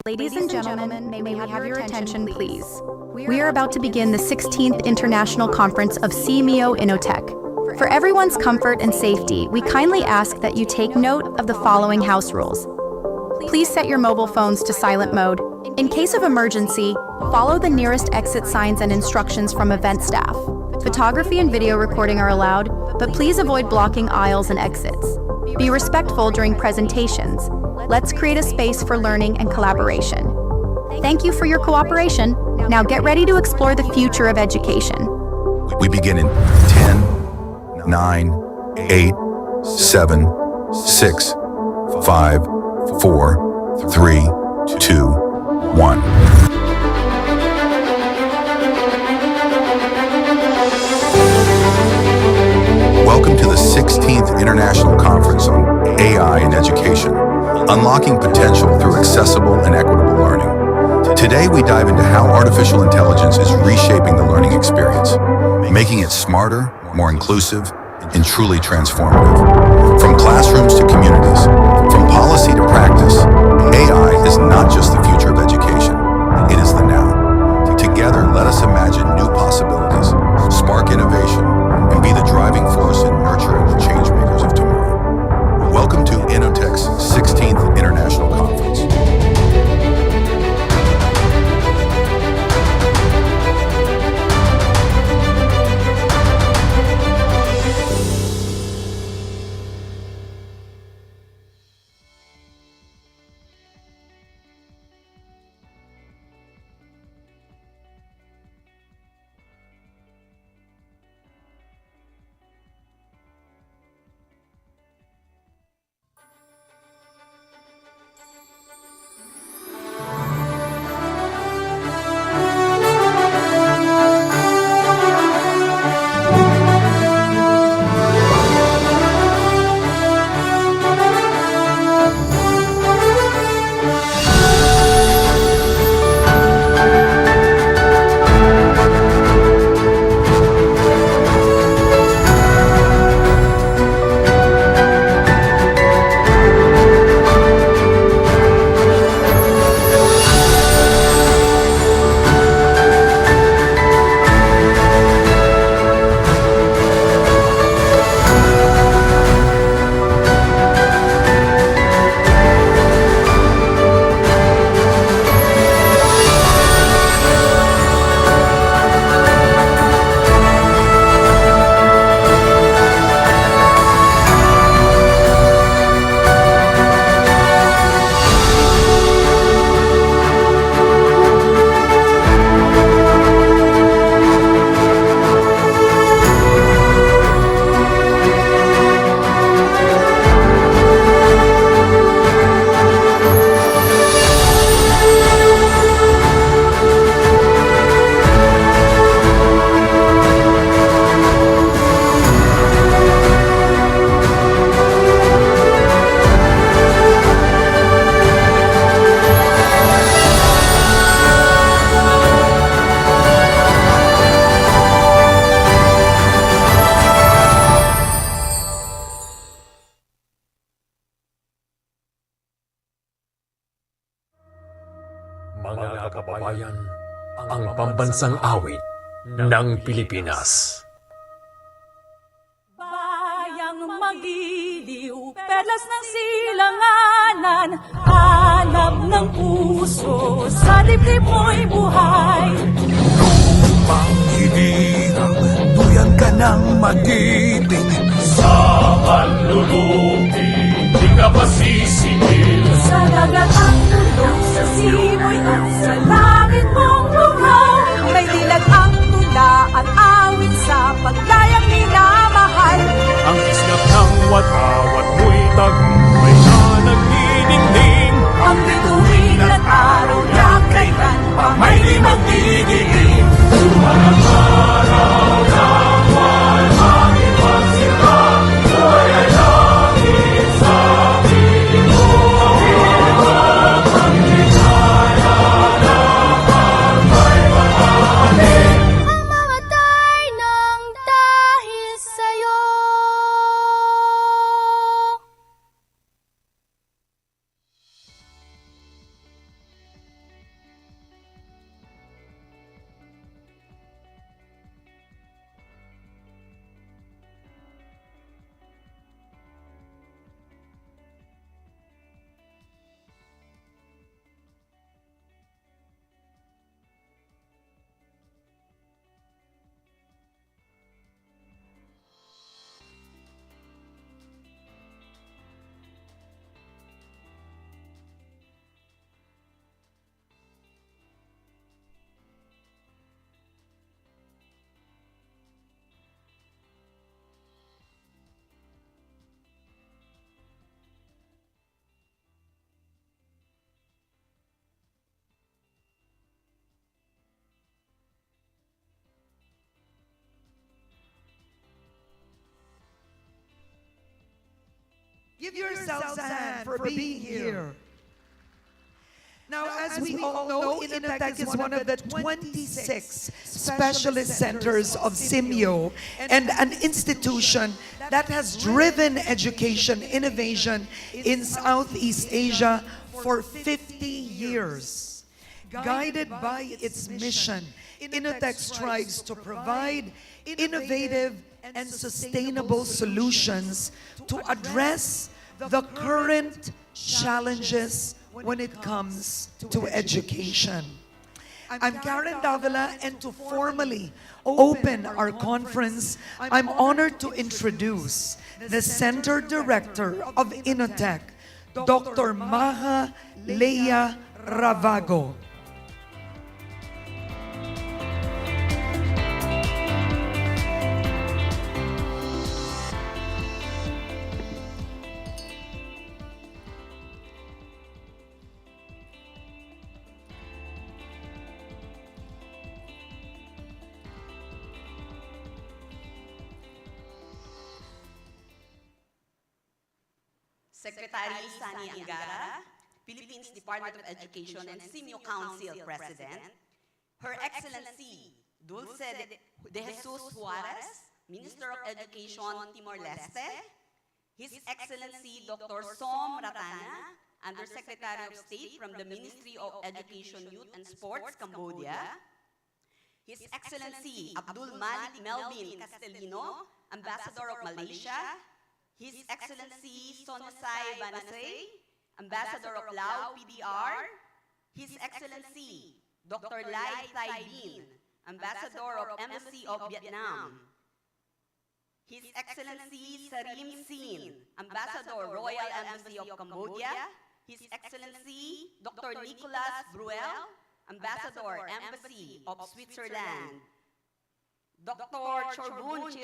Ladies and gentlemen, may we have your attention, please? We are about to begin the 16th International Conference of CMEO INNOTECH. For everyone's comfort and safety, we kindly ask that you take note of the following house rules. Please set your mobile phones to silent mode. In case of emergency, follow the nearest exit signs and instructions from event staff. Photography and video recording are allowed, but please avoid blocking aisles and exits. Be respectful during presentations. Let's create a space for learning and collaboration. Thank you for your cooperation. Now get ready to explore the future of education. We begin in 10, 9, 8, 7, 6, 5, 4, 3, 2, 1. Welcome to the 16th International Conference on AI in Education, unlocking potential through accessible and equitable learning. Today we dive into how artificial intelligence is reshaping the learning experience, making it smarter, more inclusive, and truly transformative. From classrooms to communities, from policy to practice, AI is not just the future of education, it is the now. Together, let us imagine new possibilities, spark innovation, and be the driving force in nurturing the change makers of tomorrow. Welcome to INNOTECH's 16th International Conference. Mga kababayan, ang pambansang awit ng Pilipinas. Bayang magiliw, perlas ng silanganan, alab ng puso, sa dibdib mo'y buhay. Lupang hinirang, duyan ka ng magiting. Sa panlulupi, di ka pasisingil. Sa dagat ang tulong, sa simoy at sa langit mong lugaw. May dilag ang tula at awit sa paglayang minamahal. Ang islap ng watawat mo'y tagumpay na nagdidingding. Ang bituin at araw na kailan pa may di magdidilim. Sumarang araw ng walhangin pagsilang, buhay ay langit sa piling mo. Ang piling mo, ang ligaya. Give yourselves a hand for being here. Now, as we all know, INNOTECH is one of the 26 specialist centers of SIMEO and an institution that has driven education innovation in Southeast Asia for 50 years. Guided by its mission, INNOTECH strives to provide innovative and sustainable solutions to address the current challenges when it comes to education. I'm Karen Davila, and to formally open our conference, I'm honored to introduce the Center Director of INNOTECH, Dr. Maha Leia Ravago. Secretary Sani Angara, Philippines Department of Education and SIMEO Council President, Her Excellency Dulce de Jesus Juarez, Minister of Education Timor-Leste, His Excellency Dr. Som Ratana, Undersecretary of State from the Ministry of Education, Youth and Sports, Cambodia, His Excellency Abdul Malik Melvin Castellino, Ambassador of Malaysia, His Excellency Sonosai Banasay, Ambassador of Lao PDR, His Excellency Dr. Lai Thai Bin, Ambassador of Embassy of Vietnam, His Excellency Sarim Sin, Ambassador Royal Embassy of Cambodia, His Excellency Dr. Nicolas Bruel, Ambassador Embassy of Switzerland, Dr. Chorbun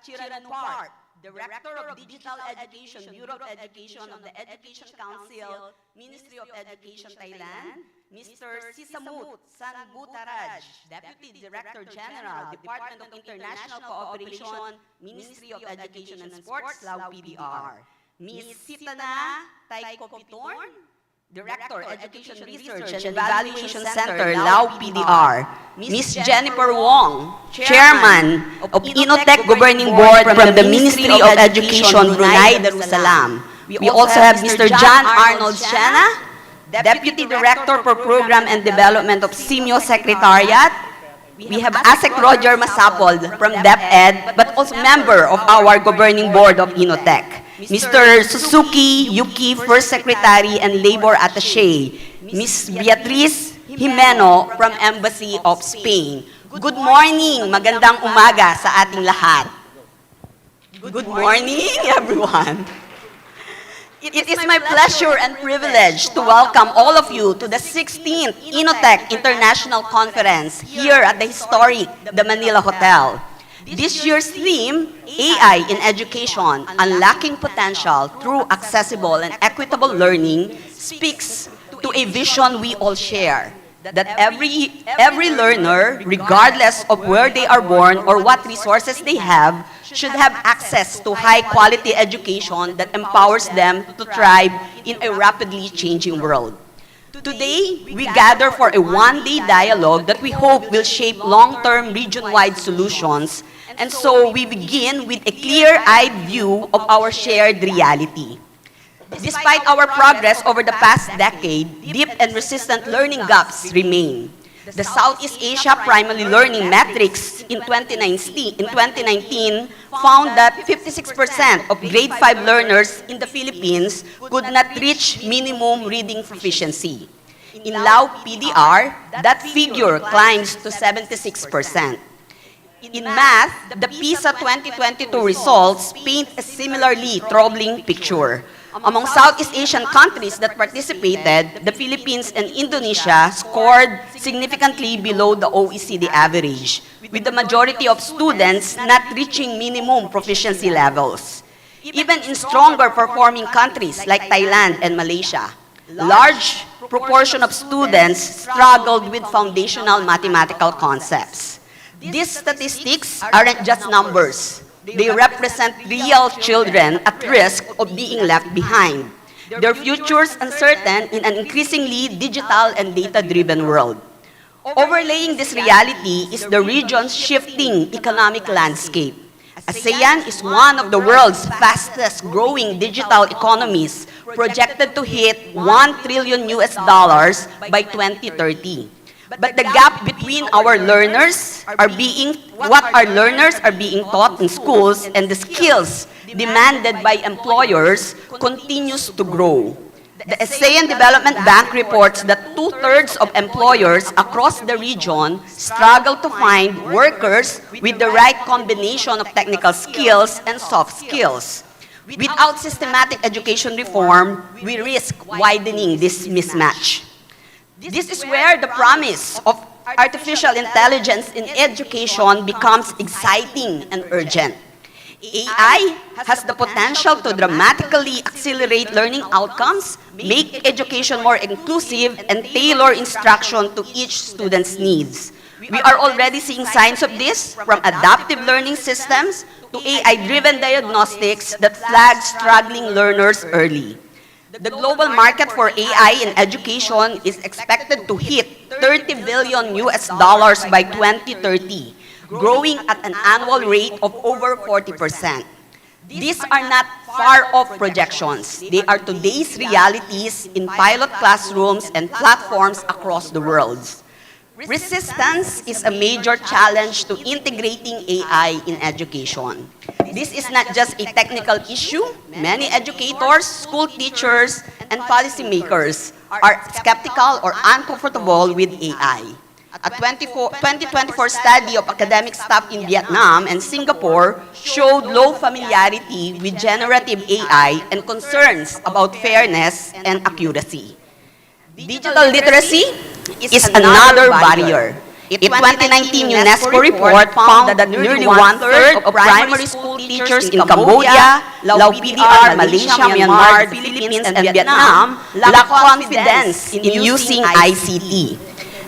Chiranupart, Director of Digital Education, Bureau of Education of the Education Council, Ministry of Education, Thailand, Mr. Sisamut Sanbutaraj, Deputy Director General, Department of International Cooperation, Ministry of Education and Sports, Lao PDR, Ms. Sitana Taikopitorn, Director, Education Research and Evaluation Center, Lao PDR. Ms. Jennifer Wong, Chairman of INNOTECH Governing Board from the Ministry of Education, Brunei Darussalam. We also have Mr. John Arnold Siena, Deputy Director for Program and Development of SIMEO Secretariat. We have ASEC Roger Masapol from DepEd, but also member of our Governing Board of INNOTECH. Mr. Suzuki Yuki, First Secretary and Labor Attaché. Ms. Beatriz Jimeno from Embassy of Spain. Good morning, magandang umaga sa ating lahat. Good morning, everyone. It is my pleasure and privilege to welcome all of you to the 16th INNOTECH International Conference here at the historic The Manila Hotel. This year's theme, AI in Education, Unlocking Potential Through Accessible and Equitable Learning, speaks to a vision we all share, that every learner, regardless of where they are born or what resources they have, should have access to high-quality education that empowers them to thrive in a rapidly changing world. Today, we gather for a one-day dialogue that we hope will shape long-term region-wide solutions, and so we begin with a clear-eyed view of our shared reality. Despite our progress over the past decade, deep and resistant learning gaps remain. The Southeast Asia Primary Learning Metrics in 2019 found that 56% of grade 5 learners in the Philippines could not reach minimum reading proficiency. In Lao PDR, that figure climbs to 76%. In math, the PISA 2022 results paint a similarly troubling picture. Among Southeast Asian countries that participated, the Philippines and Indonesia scored significantly below the OECD average, with the majority of students not reaching minimum proficiency levels. Even in stronger performing countries like Thailand and Malaysia, large proportion of students struggled with foundational mathematical concepts. These statistics aren't just numbers. They represent real children at risk of being left behind. Their futures uncertain in an increasingly digital and data-driven world. Overlaying this reality is the region's shifting economic landscape. ASEAN is one of the world's fastest growing digital economies, projected to hit $1 trillion by 2030. But the gap between what our learners are being taught in schools and the skills demanded by employers continues to grow. The ASEAN Development Bank reports that 2/3 of employers across the region struggle to find workers with the right combination of technical skills and soft skills. Without systematic education reform, we risk widening this mismatch. This is where the promise of artificial intelligence in education becomes exciting and urgent. AI has the potential to dramatically accelerate learning outcomes, make education more inclusive, and tailor instruction to each student's needs. We are already seeing signs of this, from adaptive learning systems to AI-driven diagnostics that flag struggling learners early. The global market for AI in education is expected to hit $30 billion by 2030, growing at an annual rate of over 40%. These are not far-off projections. They are today's realities in pilot classrooms and platforms across the world. Resistance is a major challenge to integrating AI in education. This is not just a technical issue. Many educators, school teachers, and policymakers are skeptical or uncomfortable with AI. A 2024 study of academic staff in Vietnam and Singapore showed low familiarity with generative AI and concerns about fairness and accuracy. Digital literacy is another barrier. A 2019 UNESCO report found that nearly 1/3 of primary school teachers in Cambodia, Lao PDR, Malaysia, Myanmar, the Philippines, and Vietnam lack confidence in using ICT.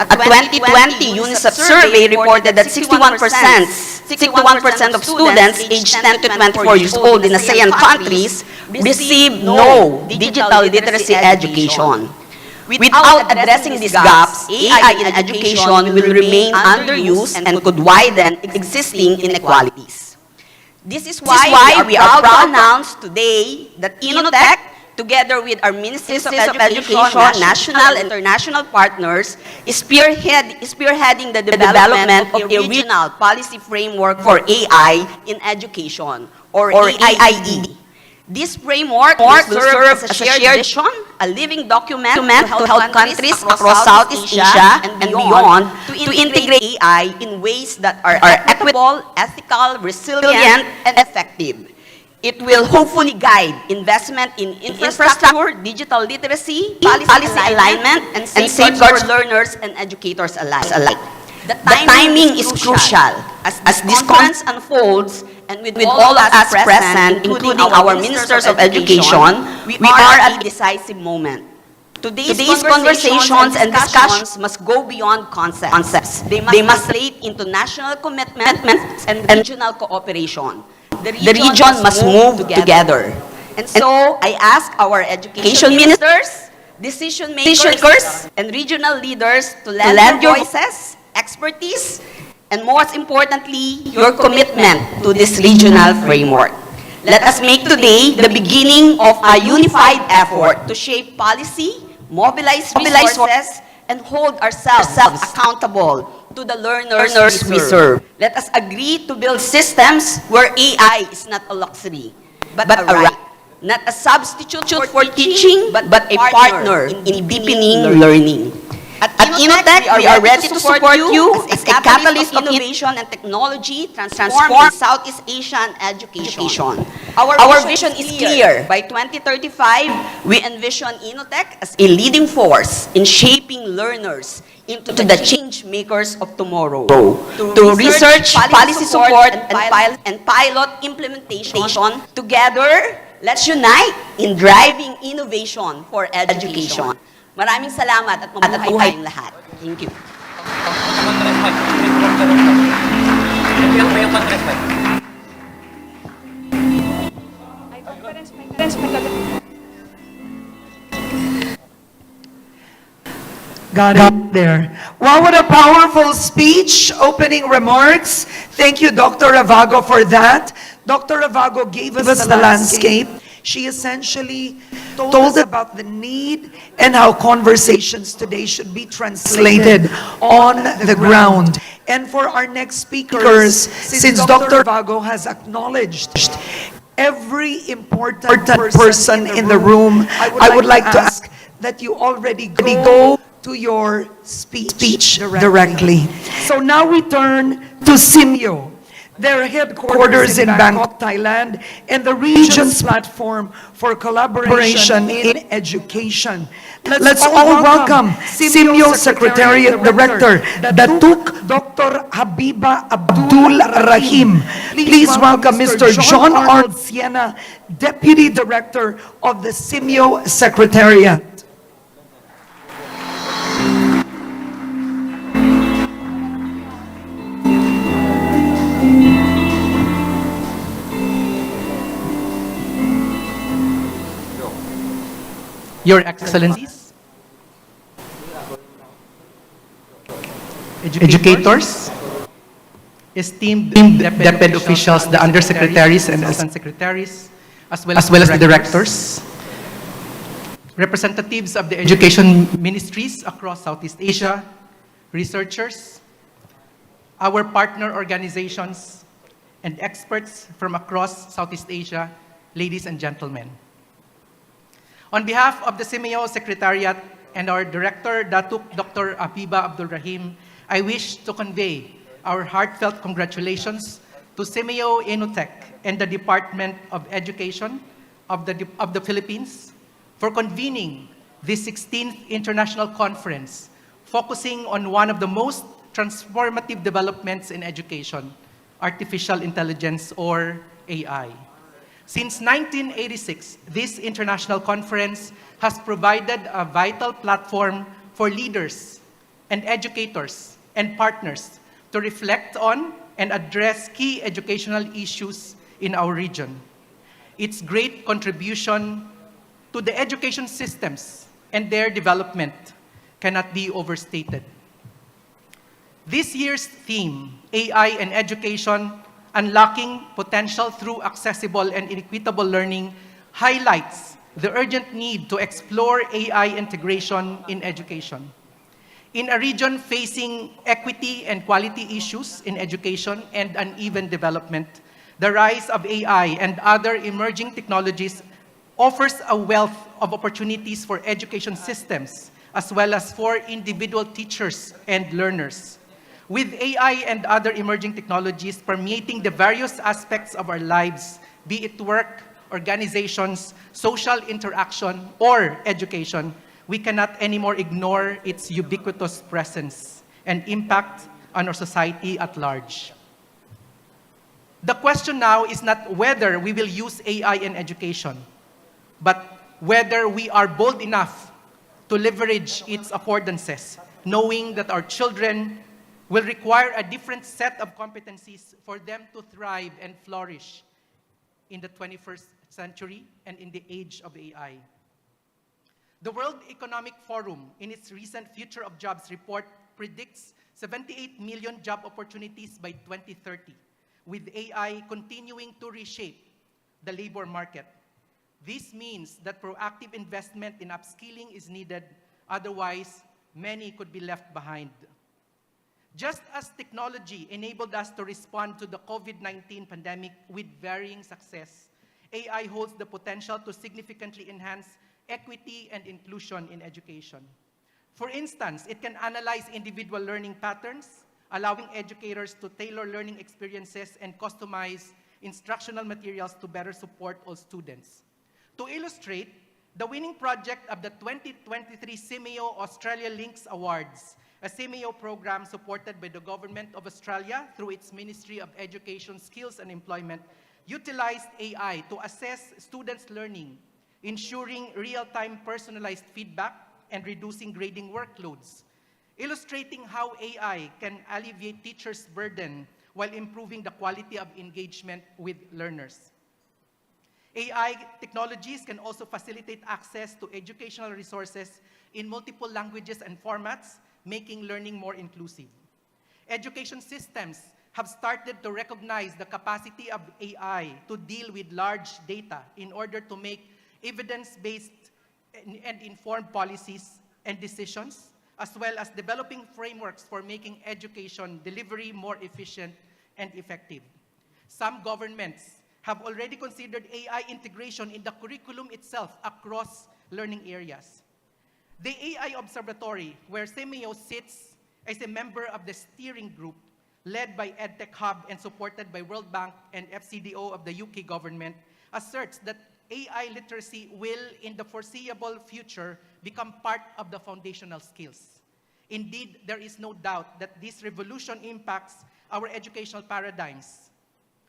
A 2020 UNICEF survey reported that 61% of students aged 10 to 24 years old in ASEAN countries receive no digital literacy education. Without addressing these gaps, AI in education will remain underused and could widen existing inequalities. This is why we are proud to announce today that INNOTECH, together with our Ministries of Education, national and international partners, is spearheading the development of a regional policy framework for AI in education, or AIED. This framework will serve as a shared vision, a living document to help countries across Southeast Asia and beyond to integrate AI in ways that are equitable, ethical, resilient, and effective. It will hopefully guide investment in infrastructure, digital literacy, policy alignment, and safeguard learners and educators alike. The timing is crucial. As this conference unfolds, and with all of us present, including our Ministers of Education, we are at a decisive moment. Today's conversations and discussions must go beyond concepts. They must translate into national commitments and regional cooperation. The region must move together. And so, I ask our education ministers, decision makers, and regional leaders to lend your voices, expertise, and most importantly, your commitment to this regional framework. Let us make today the beginning of a unified effort to shape policy, mobilize resources, and hold ourselves accountable to the learners we serve. Let us agree to build systems where AI is not a luxury, but a right. Not a substitute for teaching, but a partner in deepening learning. At INNOTECH, we are ready to support you as a catalyst of innovation and technology transforming Southeast Asian education. Our vision is clear. By 2035, we envision INNOTECH as a leading force in shaping learners into the change makers of tomorrow. To research, policy support, and pilot implementation, together, let's unite in driving innovation for education. Maraming salamat at mabuhay tayong lahat. Thank you. Got it there. Wow, what a powerful speech, opening remarks. Thank you, Dr. Ravago, for that. Dr. Ravago gave us the landscape. She essentially told us about the need and how conversations today should be translated on the ground. And for our next speakers, since Dr. Ravago has acknowledged every important person in the room, I would like to ask that you already go to your speech directly. So now we turn to Simyo, their headquarters in Bangkok, Thailand, and the region's platform for collaboration in education. Let's all welcome Simyo Secretariat Director, Datuk Dr. Habiba Abdul Rahim. Please welcome Mr. John R. Siena, Deputy Director of the Simyo Secretariat. Your Excellencies, educators, esteemed DepEd officials, the undersecretaries and assistant secretaries, as well as the directors, representatives of the education ministries across Southeast Asia, researchers, our partner organizations, and experts from across Southeast Asia, ladies and gentlemen. On behalf of the Simyo Secretariat and our Director, Datuk Dr. Habiba Abdul Rahim, I wish to convey our heartfelt congratulations to Simyo INNOTECH and the Department of Education of the Philippines for convening this 16th International Conference, focusing on one of the most transformative developments in education, artificial intelligence, or AI. Since 1986, this international conference has provided a vital platform for leaders and educators and partners to reflect on and address key educational issues in our region. Its great contribution to the education systems and their development cannot be overstated. This year's theme, AI and Education, Unlocking Potential Through Accessible and Equitable Learning, highlights the urgent need to explore AI integration in education. In a region facing equity and quality issues in education and uneven development, the rise of AI and other emerging technologies offers a wealth of opportunities for education systems, as well as for individual teachers and learners. With AI and other emerging technologies permeating the various aspects of our lives, be it work, organizations, social interaction, or education, we cannot anymore ignore its ubiquitous presence and impact on our society at large. The question now is not whether we will use AI in education, but whether we are bold enough to leverage its affordances, knowing that our children will require a different set of competencies for them to thrive and flourish in the 21st century and in the age of AI. The World Economic Forum, in its recent Future of Jobs report, predicts 78 million job opportunities by 2030, with AI continuing to reshape the labor market. This means that proactive investment in upskilling is needed, otherwise, many could be left behind. Just as technology enabled us to respond to the COVID-19 pandemic with varying success, AI holds the potential to significantly enhance equity and inclusion in education. For instance, it can analyze individual learning patterns, allowing educators to tailor learning experiences and customize instructional materials to better support all students. To illustrate, the winning project of the 2023 Simyo Australia Links Awards, a Simyo program supported by the Government of Australia through its Ministry of Education, Skills and Employment, utilized AI to assess students' learning, ensuring real-time personalized feedback and reducing grading workloads, illustrating how AI can alleviate teachers' burden while improving the quality of engagement with learners. AI technologies can also facilitate access to educational resources in multiple languages and formats, making learning more inclusive. Education systems have started to recognize the capacity of AI to deal with large data in order to make evidence-based and informed policies and decisions, as well as developing frameworks for making education delivery more efficient and effective. Some governments have already considered AI integration in the curriculum itself across learning areas. The AI Observatory, where CMEO sits as a member of the steering group led by EdTech Hub and supported by World Bank and FCDO of the UK government, asserts that AI literacy will, in the foreseeable future, become part of the foundational skills. Indeed, there is no doubt that this revolution impacts our educational paradigms.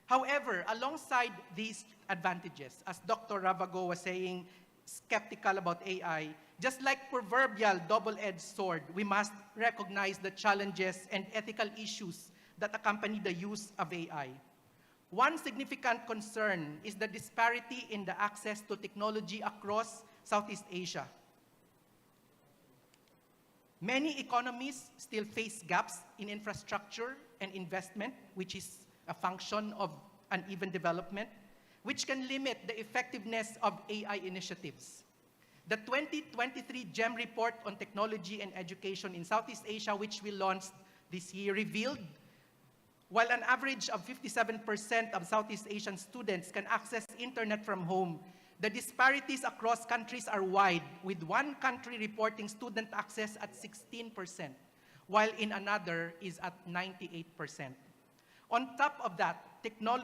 However, alongside these advantages, as Dr. Ravago was saying, skeptical about AI, just like proverbial double-edged sword, we must recognize the challenges and ethical issues that accompany the use of AI. One significant concern is the disparity in the access to technology across Southeast Asia. Many economies still face gaps in infrastructure and investment, which is a function of uneven development, which can limit the effectiveness of AI initiatives. The 2023 GEM report on technology and education in Southeast Asia, which we launched this year, revealed while an average of 57% of Southeast Asian students can access internet from home, the disparities across countries are wide, with one country reporting student access at 16%, while in another is at 98%. On top of that,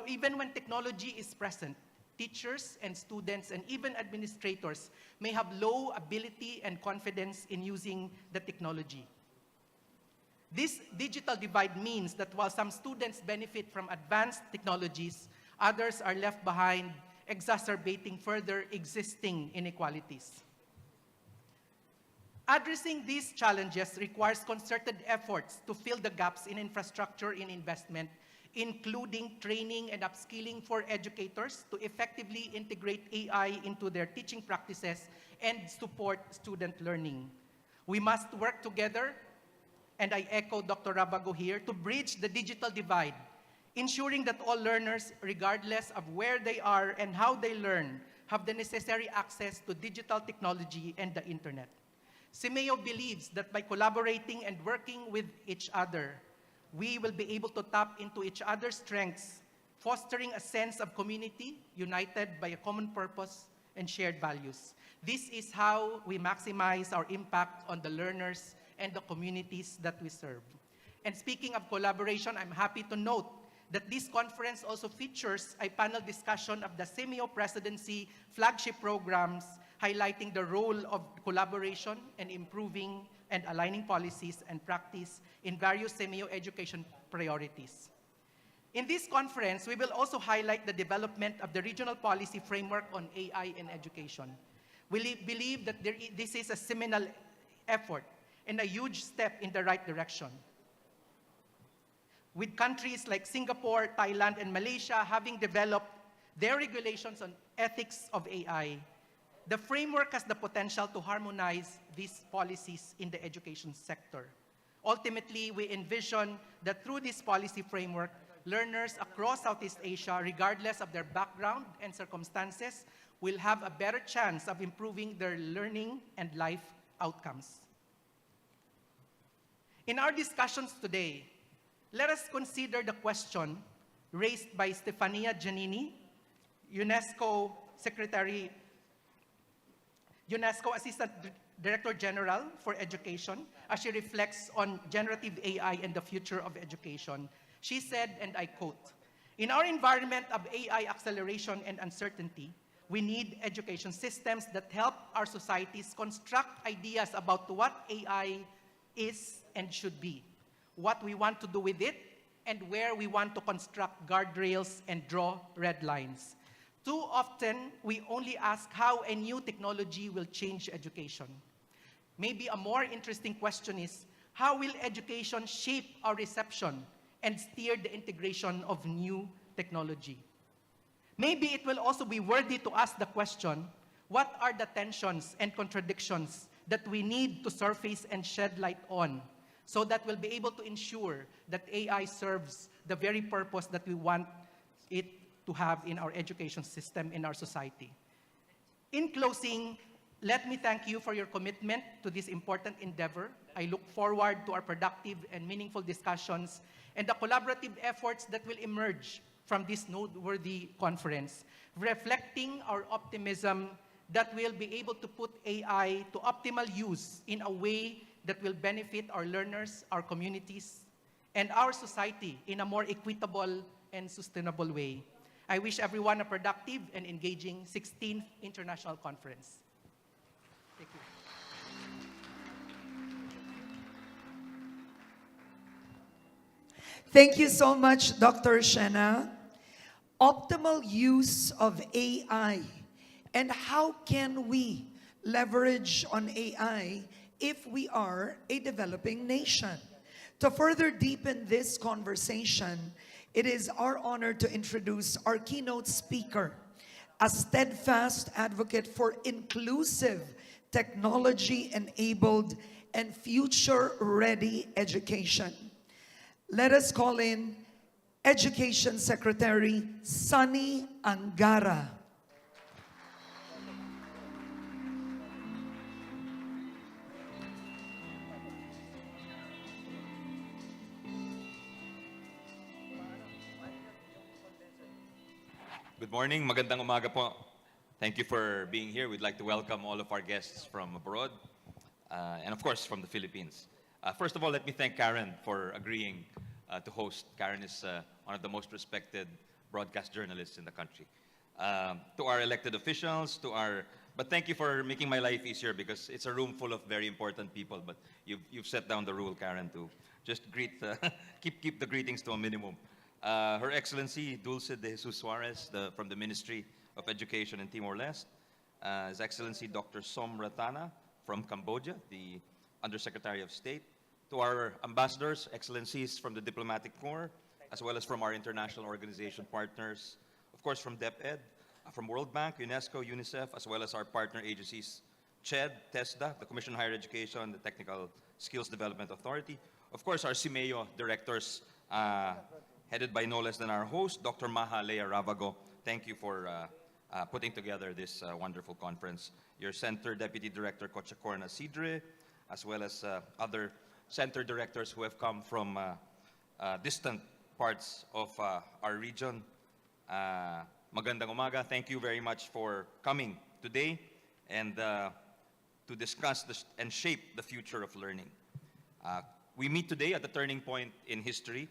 even when technology is present, teachers and students and even administrators may have low ability and confidence in using the technology. This digital divide means that while some students benefit from advanced technologies, others are left behind, exacerbating further existing inequalities. Addressing these challenges requires concerted efforts to fill the gaps in infrastructure and investment, including training and upskilling for educators to effectively integrate AI into their teaching practices and support student learning. We must work together, and I echo Dr. Ravago here, to bridge the digital divide, ensuring that all learners, regardless of where they are and how they learn, have the necessary access to digital technology and the internet. CMEO believes that by collaborating and working with each other, we will be able to tap into each other's strengths, fostering a sense of community united by a common purpose and shared values. This is how we maximize our impact on the learners and the communities that we serve. And speaking of collaboration, I'm happy to note that this conference also features a panel discussion of the CMEO Presidency flagship programs, highlighting the role of collaboration and improving and aligning policies and practice in various CMEO education priorities. In this conference, we will also highlight the development of the regional policy framework on AI in education. We believe that this is a seminal effort and a huge step in the right direction. With countries like Singapore, Thailand, and Malaysia having developed their regulations on ethics of AI, the framework has the potential to harmonize these policies in the education sector. Ultimately, we envision that through this policy framework, learners across Southeast Asia, regardless of their background and circumstances, will have a better chance of improving their learning and life outcomes. In our discussions today, let us consider the question raised by Stefania Giannini, UNESCO Assistant Director General for Education, as she reflects on generative AI and the future of education. She said, and I quote, "In our environment of AI acceleration and uncertainty, we need education systems that help our societies construct ideas about what AI is and should be, what we want to do with it, and where we want to construct guardrails and draw red lines. Too often, we only ask how a new technology will change education. Maybe a more interesting question is, how will education shape our reception and steer the integration of new technology?" Maybe it will also be worthy to ask the question, what are the tensions and contradictions that we need to surface and shed light on so that we'll be able to ensure that AI serves the very purpose that we want it to have in our education system, in our society. In closing, let me thank you for your commitment to this important endeavor. I look forward to our productive and meaningful discussions and the collaborative efforts that will emerge from this noteworthy conference, reflecting our optimism that we'll be able to put AI to optimal use in a way that will benefit our learners, our communities, and our society in a more equitable and sustainable way. I wish everyone a productive and engaging 16th International Conference. Thank you. Thank you so much, Dr. Shena. Optimal use of AI, and how can we leverage on AI if we are a developing nation? To further deepen this conversation, it is our honor to introduce our keynote speaker, a steadfast advocate for inclusive, technology-enabled, and future-ready education. Let us call in Education Secretary Sunny Angara. Good morning, magandang umaga po. Thank you for being here. We'd like to welcome all of our guests from abroad and of course from the Philippines. First of all, let me thank Karen for agreeing to host. Karen is one of the most respected broadcast journalists in the country. To our elected officials, but thank you for making my life easier because it's a room full of very important people, but you've set down the rule, Karen, to just greet, keep the greetings to a minimum. Her Excellency Dulce de Jesus Suarez from the Ministry of Education in Timor-Leste, His Excellency Dr. Som Ratana from Cambodia, the Undersecretary of State, to our ambassadors, excellencies from the Diplomatic Corps, as well as from our international organization partners, of course from DepEd, from World Bank, UNESCO, UNICEF, as well as our partner agencies, CHED, TESDA, the Commission on Higher Education, the Technical Skills Development Authority, of course our CIMEO directors, headed by no less than our host, Dr. Maha Lea Ravago. Thank you for putting together this wonderful conference. Your Center Deputy Director, Cochacorna Sidre, as well as other center directors who have come from distant parts of our region. Magandang umaga. Thank you very much for coming today and to discuss and shape the future of learning. We meet today at the turning point in history.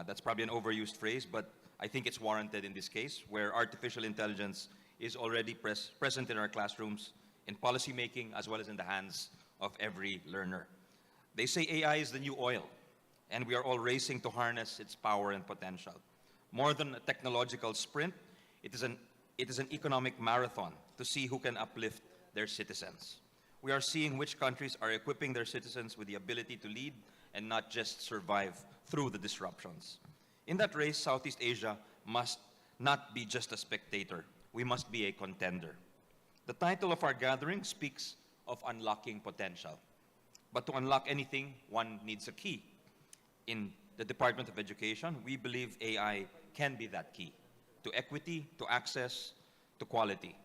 That's probably an overused phrase, but I think it's warranted in this case, where artificial intelligence is already present in our classrooms, in policymaking, as well as in the hands of every learner. They say AI is the new oil, and we are all racing to harness its power and potential. More than a technological sprint, it is an economic marathon to see who can uplift their citizens. We are seeing which countries are equipping their citizens with the ability to lead and not just survive through the disruptions. In that race, Southeast Asia must not be just a spectator. We must be a contender. The title of our gathering speaks of unlocking potential. But to unlock anything, one needs a key. In the Department of Education, we believe AI can be that key to equity, to access, to quality.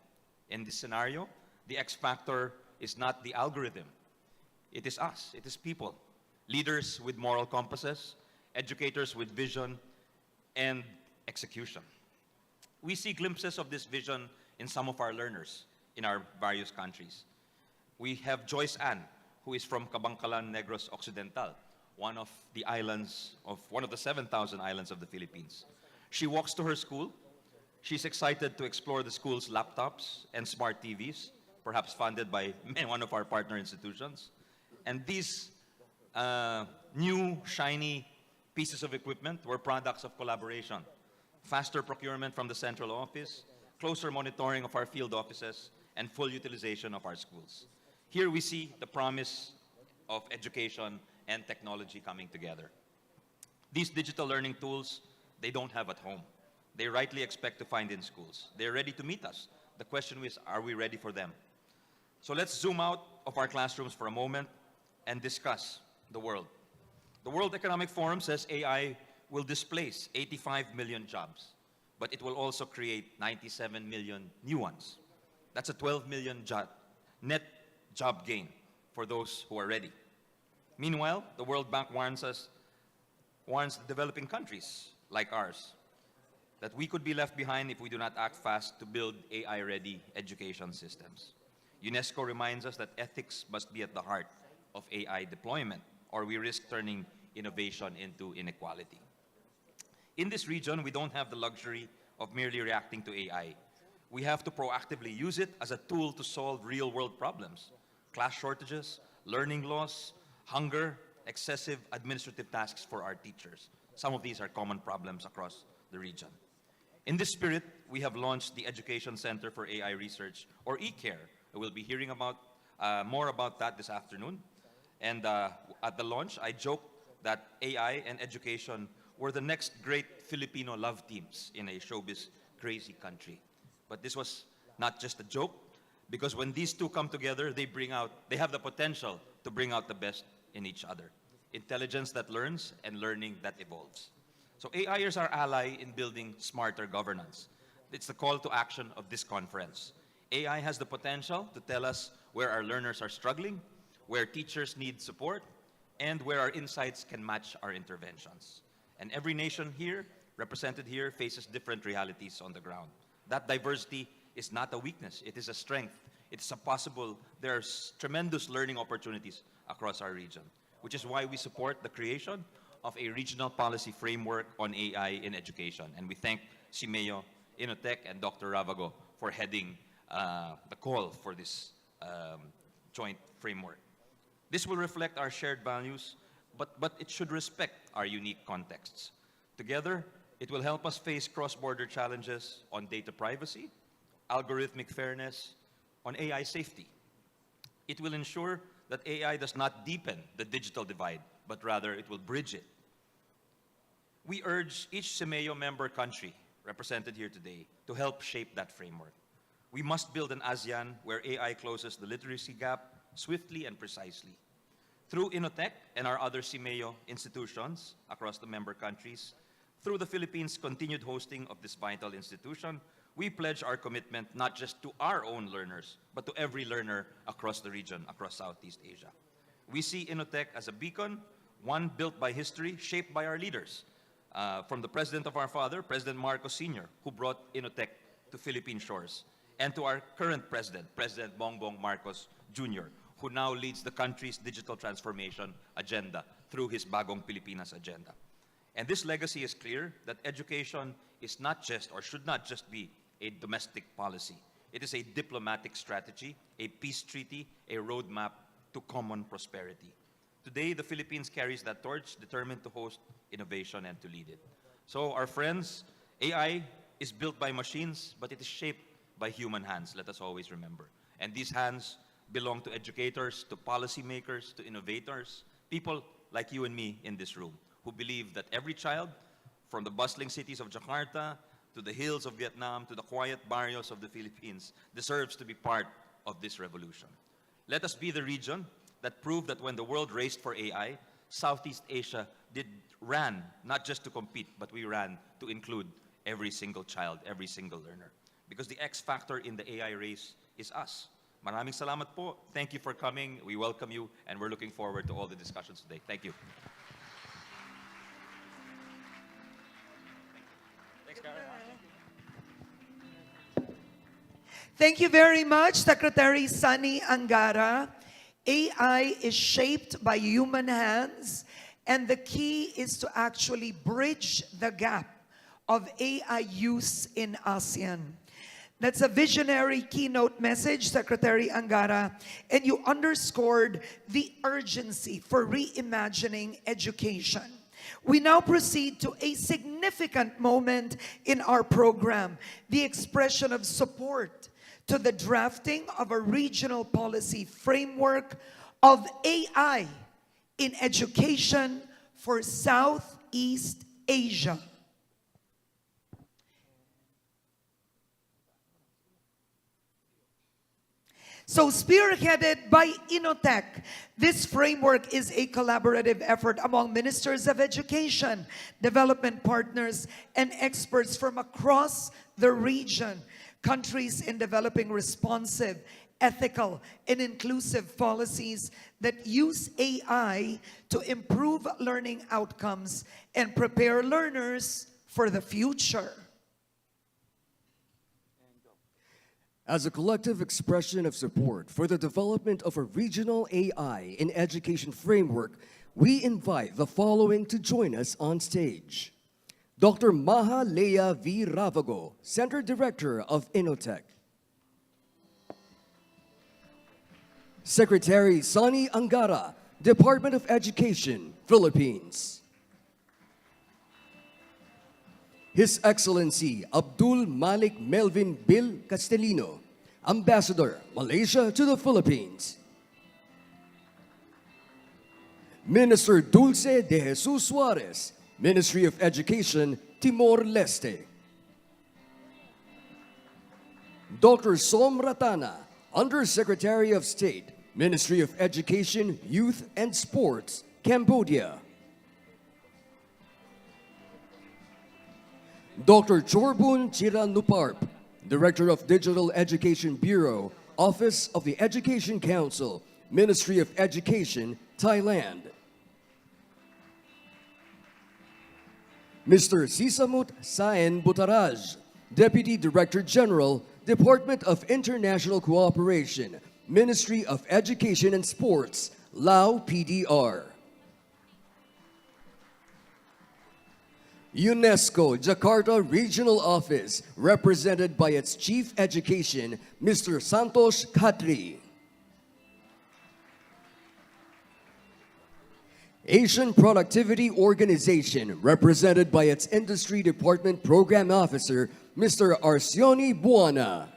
In this scenario, the X factor is not the algorithm. It is us, it is people. Leaders with moral compasses, educators with vision and execution. We see glimpses of this vision in some of our learners in our various countries. We have Joyce Ann, who is from Kabangkalan, Negros Occidental, one of the 7,000 islands of the Philippines. She walks to her school. She's excited to explore the school's laptops and smart TVs, perhaps funded by one of our partner institutions. And these new, shiny pieces of equipment were products of collaboration. Faster procurement from the central office, closer monitoring of our field offices, and full utilization of our schools. Here we see the promise of education and technology coming together. These digital learning tools, they don't have at home. they rightly expect to find in schools. They're ready to meet us. The question is, are we ready for them? So let's zoom out of our classrooms for a moment and discuss the world. The World Economic Forum says AI will displace 85 million jobs, but it will also create 97 million new ones. That's a 12 million net job gain for those who are ready. Meanwhile, the World Bank warns the developing countries like ours that we could be left behind if we do not act fast to build AI-ready education systems. UNESCO reminds us that ethics must be at the heart of AI deployment, or we risk turning innovation into inequality. In this region, we don't have the luxury of merely reacting to AI. We have to proactively use it as a tool to solve real-world problems: class shortages, learning loss, hunger, excessive administrative tasks for our teachers. Some of these are common problems across the region. In this spirit, we have launched the Education Center for AI Research, or eCare. We'll be hearing more about that this afternoon. And at the launch, I joked that AI and education were the next great Filipino love teams in a showbiz crazy country. But this was not just a joke, because when these two come together, they have the potential to bring out the best in each other. Intelligence that learns and learning that evolves. So AI is our ally in building smarter governance. It's the call to action of this conference. AI has the potential to tell us where our learners are struggling, where teachers need support, and where our insights can match our interventions. And every nation here, represented here, faces different realities on the ground. That diversity is not a weakness, it is a strength. There's tremendous learning opportunities across our region, which is why we support the creation of a regional policy framework on AI in education. And we thank CIMEO, INNOTECH, and Dr. Ravago for heading the call for this joint framework. This will reflect our shared values, but it should respect our unique contexts. Together, it will help us face cross-border challenges on data privacy, algorithmic fairness, on AI safety. It will ensure that AI does not deepen the digital divide, but rather it will bridge it. We urge each CIMEO member country represented here today to help shape that framework. We must build an ASEAN where AI closes the literacy gap swiftly and precisely. Through INNOTECH and our other CIMEO institutions across the member countries, through the Philippines' continued hosting of this vital institution, we pledge our commitment not just to our own learners, but to every learner across the region, across Southeast Asia. We see INNOTECH as a beacon, one built by history, shaped by our leaders. From the president of our father, President Marcos Sr., who brought INNOTECH to Philippine shores, and to our current president, President Bongbong Marcos Jr., who now leads the country's digital transformation agenda through his Bagong Pilipinas agenda. And this legacy is clear that education is not just, or should not just be, a domestic policy. It is a diplomatic strategy, a peace treaty, a roadmap to common prosperity. Today, the Philippines carries that torch, determined to host innovation and to lead it. So, our friends, AI is built by machines, but it is shaped by human hands, let us always remember. And these hands belong to educators, to policymakers, to innovators, people like you and me in this room, who believe that every child, from the bustling cities of Jakarta, to the hills of Vietnam, to the quiet barrios of the Philippines, deserves to be part of this revolution. Let us be the region that proved that when the world raced for AI, Southeast Asia ran not just to compete, but we ran to include every single child, every single learner. Because the X factor in the AI race is us. Maraming salamat po. Thank you for coming. We welcome you, and we're looking forward to all the discussions today. Thank you. Thanks, Karen. Thank you very much, Secretary Sunny Angara. AI is shaped by human hands, and the key is to actually bridge the gap of AI use in ASEAN. That's a visionary keynote message, Secretary Angara, and you underscored the urgency for reimagining education. We now proceed to a significant moment in our program, the expression of support to the drafting of a regional policy framework of AI in education for Southeast Asia. So spearheaded by INNOTECH, this framework is a collaborative effort among ministers of education, development partners, and experts from across the region. Countries in developing responsive, ethical, and inclusive policies that use AI to improve learning outcomes and prepare learners for the future. As a collective expression of support for the development of a regional AI in education framework, we invite the following to join us on stage. Dr. Maha Leia V. Ravago, Center Director of INNOTECH. Secretary Sonny Angara, Department of Education, Philippines. His Excellency Abdul Malik Melvin Bill Castellino, Ambassador, Malaysia to the Philippines. Minister Dulce de Jesus Suarez, Ministry of Education, Timor-Leste. Dr. Som Ratana, Undersecretary of State, Ministry of Education, Youth and Sports, Cambodia. Dr. Chorbun Chiranuparp, Director of Digital Education Bureau, Office of the Education Council, Ministry of Education, Thailand. Mr. Sisamut Saen Butaraj, Deputy Director General, Department of International Cooperation, Ministry of Education and Sports, Lao PDR. UNESCO Jakarta Regional Office, represented by its Chief Education, Mr. Santos Khatri. Asian Productivity Organization, represented by its Industry Department Program Officer, Mr. Arcioni Buana.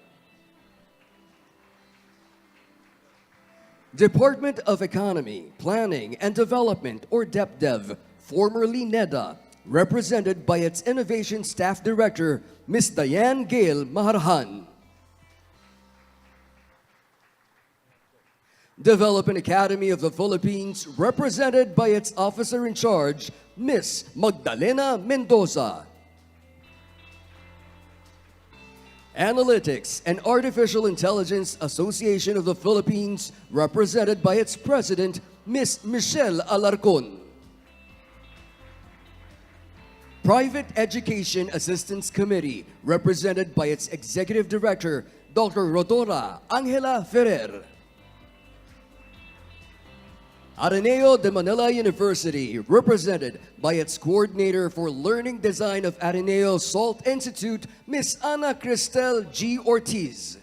Department of Economy, Planning and Development, or DepEd, formerly NEDA, represented by its Innovation Staff Director, Ms. Diane Gail Maharhan. Development Academy of the Philippines, represented by its Officer in Charge, Ms. Magdalena Mendoza. Analytics and Artificial Intelligence Association of the Philippines, represented by its President, Ms. Michelle Alarcon. Private Education Assistance Committee, represented by its Executive Director, Dr. Rodora Angela Ferrer. Ateneo de Manila University, represented by its Coordinator for Learning Design of Ateneo Salt Institute, Ms. Ana Cristel G. Ortiz.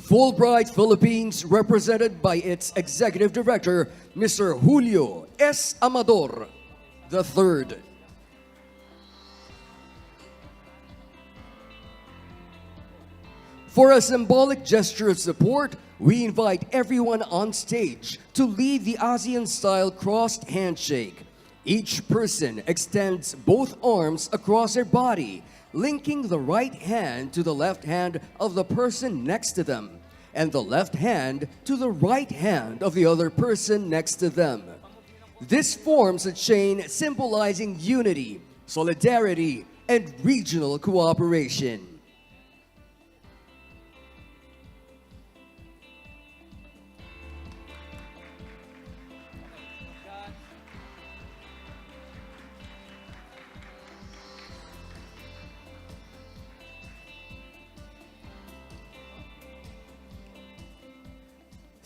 Fulbright Philippines, represented by its Executive Director, Mr. Julio S. Amador III. For a symbolic gesture of support, we invite everyone on stage to lead the ASEAN-style crossed handshake. Each person extends both arms across their body, linking the right hand to the left hand of the person next to them, and the left hand to the right hand of the other person next to them. This forms a chain symbolizing unity, solidarity, and regional cooperation.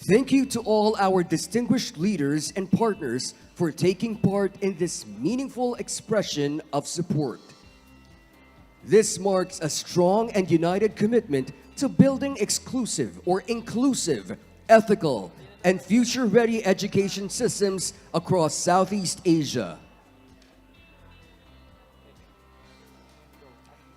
Thank you to all our distinguished leaders and partners for taking part in this meaningful expression of support. This marks a strong and united commitment to building exclusive or inclusive, ethical, and future-ready education systems across Southeast Asia.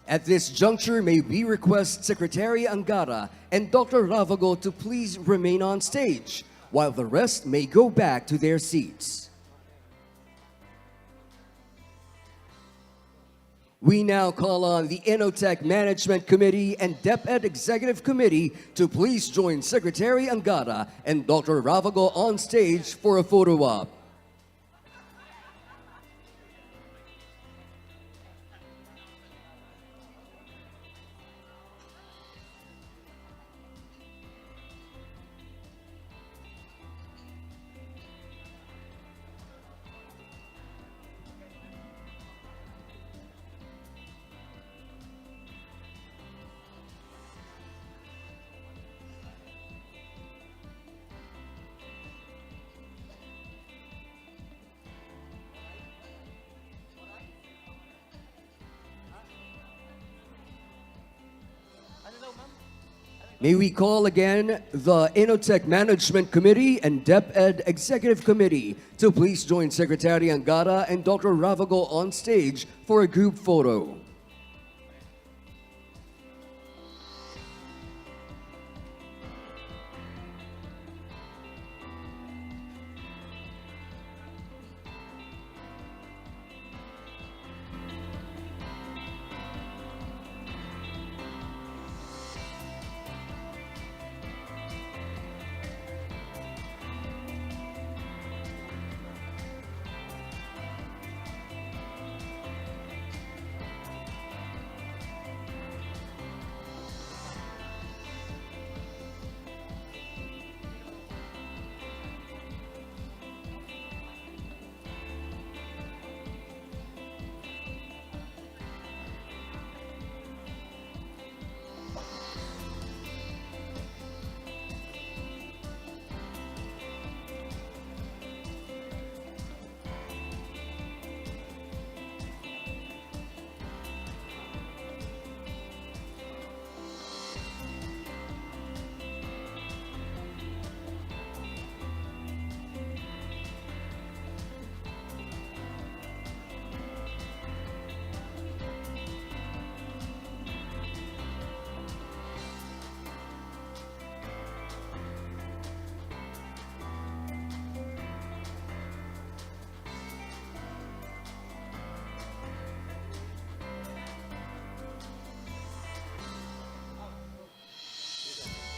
At this juncture, may we request Secretary Angara and Dr. Ravago to please remain on stage, while the rest may go back to their seats. We now call on the INNOTECH Management Committee and DepEd Executive Committee to please join Secretary Angara and Dr. Ravago on stage for a photo op. May we call again the INNOTECH Management Committee and DepEd Executive Committee to please join Secretary Angara and Dr. Ravago on stage for a group photo.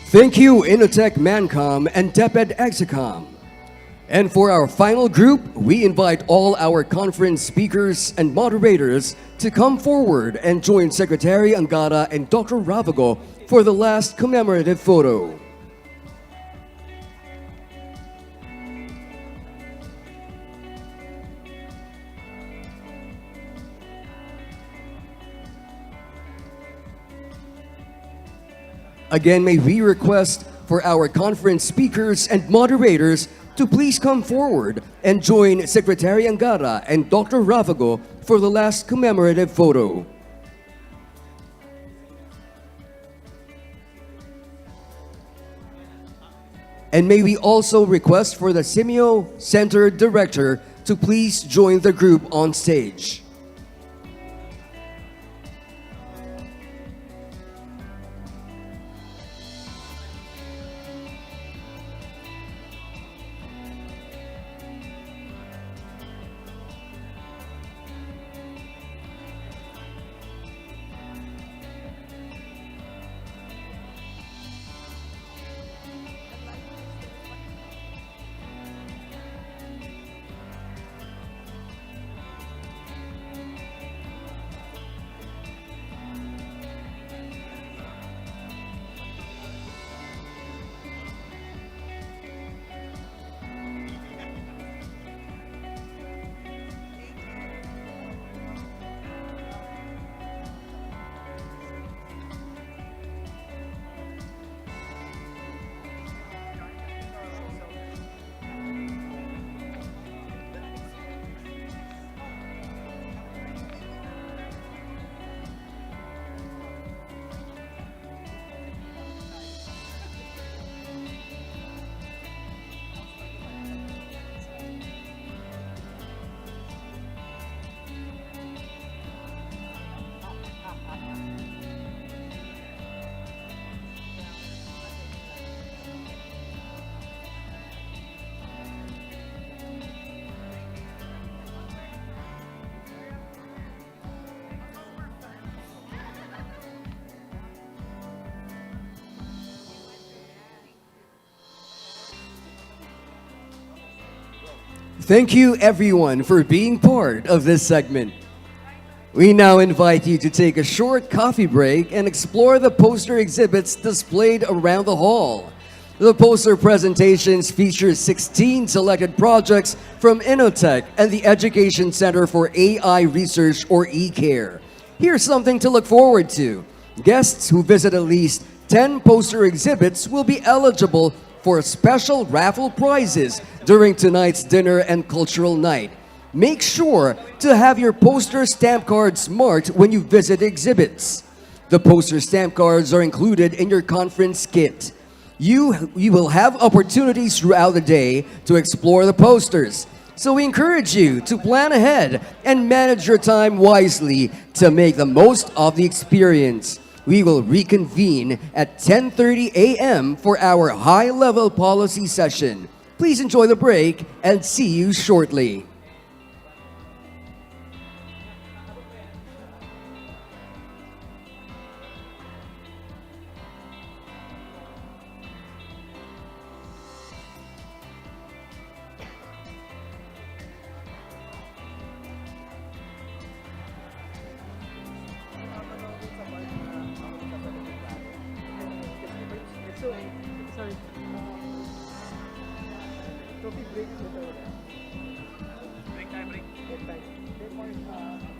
Thank you, INNOTECH Mancom and DepEd Execom. And for our final group, we invite all our conference speakers and moderators to come forward and join Secretary Angara and Dr. Ravago for the last commemorative photo. Again, may we request for our conference speakers and moderators to please come forward and join Secretary Angara and Dr. Ravago for the last commemorative photo. And may we also request for the Simeo Center Director to please join the group on stage. Thank you everyone for being part of this segment. We now invite you to take a short coffee break and explore the poster exhibits displayed around the hall. The poster presentations feature 16 selected projects from INNOTECH and the Education Center for AI Research, or eCare. Here's something to look forward to. Guests who visit at least 10 poster exhibits will be eligible for special raffle prizes during tonight's dinner and cultural night. Make sure to have your poster stamp cards marked when you visit exhibits. The poster stamp cards are included in your conference kit. You will have opportunities throughout the day to explore the posters. So we encourage you to plan ahead and manage your time wisely to make the most of the experience. We will reconvene at 10:30 a.m. for our high-level policy session. Please enjoy the break and see you shortly.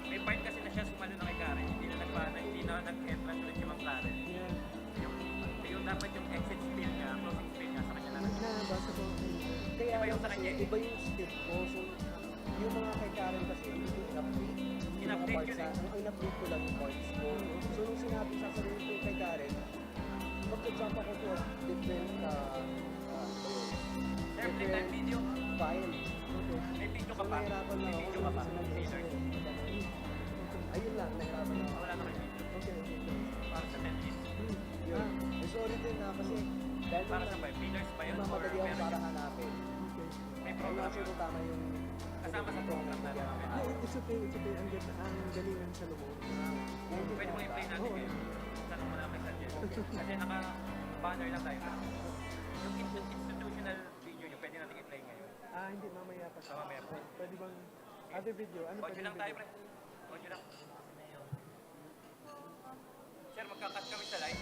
May part kasi na siya sumalo na kay Karen. Hindi na nag-entrance ulit yung Karen. Yung dapat yung exit spill niya, closing spill niya, sa kanya na Nabasa ko. Kaya iba yung sa kanya. iba yung step ko. So, yung mga kay Karen kasi, hindi ko in-update. In-update yun eh. In-update ko lang yung parts ko. So, nung sinabi sa sarili ko kay Karen, mag-jump ako to a different Sir, play time video. file. May video ka pa. Nahirapan May na video ka pa. Sinabi ko Teaser. sa'yo. Ayun lang, nahirapan na ako. Wala na kayo. Okay. Para sa 10 minutes. Yun. Sorry din na kasi dahil Para sa 5 pillars ba yun? Or mamadali ako meron para yun? hanapin. May Wala program siguro yun. tama yung Kasama sa program natin. It's okay. Ang galingan sa loob. Pwede mo i-play natin kayo. Tanong mo lang kay Sanjay. Kasi naka-banner lang tayo. Yung institutional video nyo, pwede natin i-play ngayon. Hindi, mamaya pa. Mamaya pa. Pwede bang other video? Ano Audio lang tayo, pre. Audio lang. Sir, magkakat kami sa live.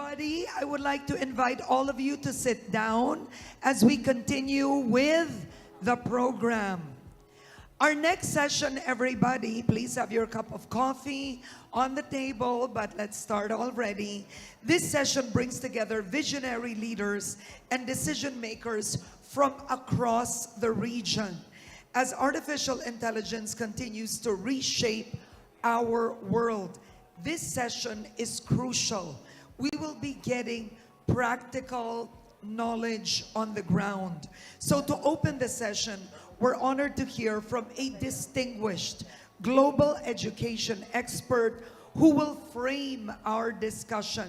everybody. I would like to invite all of you to sit down as we continue with the program. Our next session, everybody, please have your cup of coffee on the table, but let's start already. This session brings together visionary leaders and decision makers from across the region as artificial intelligence continues to reshape our world. This session is crucial. We will be getting practical knowledge on the ground. So to open the session, we're honored to hear from a distinguished global education expert who will frame our discussion.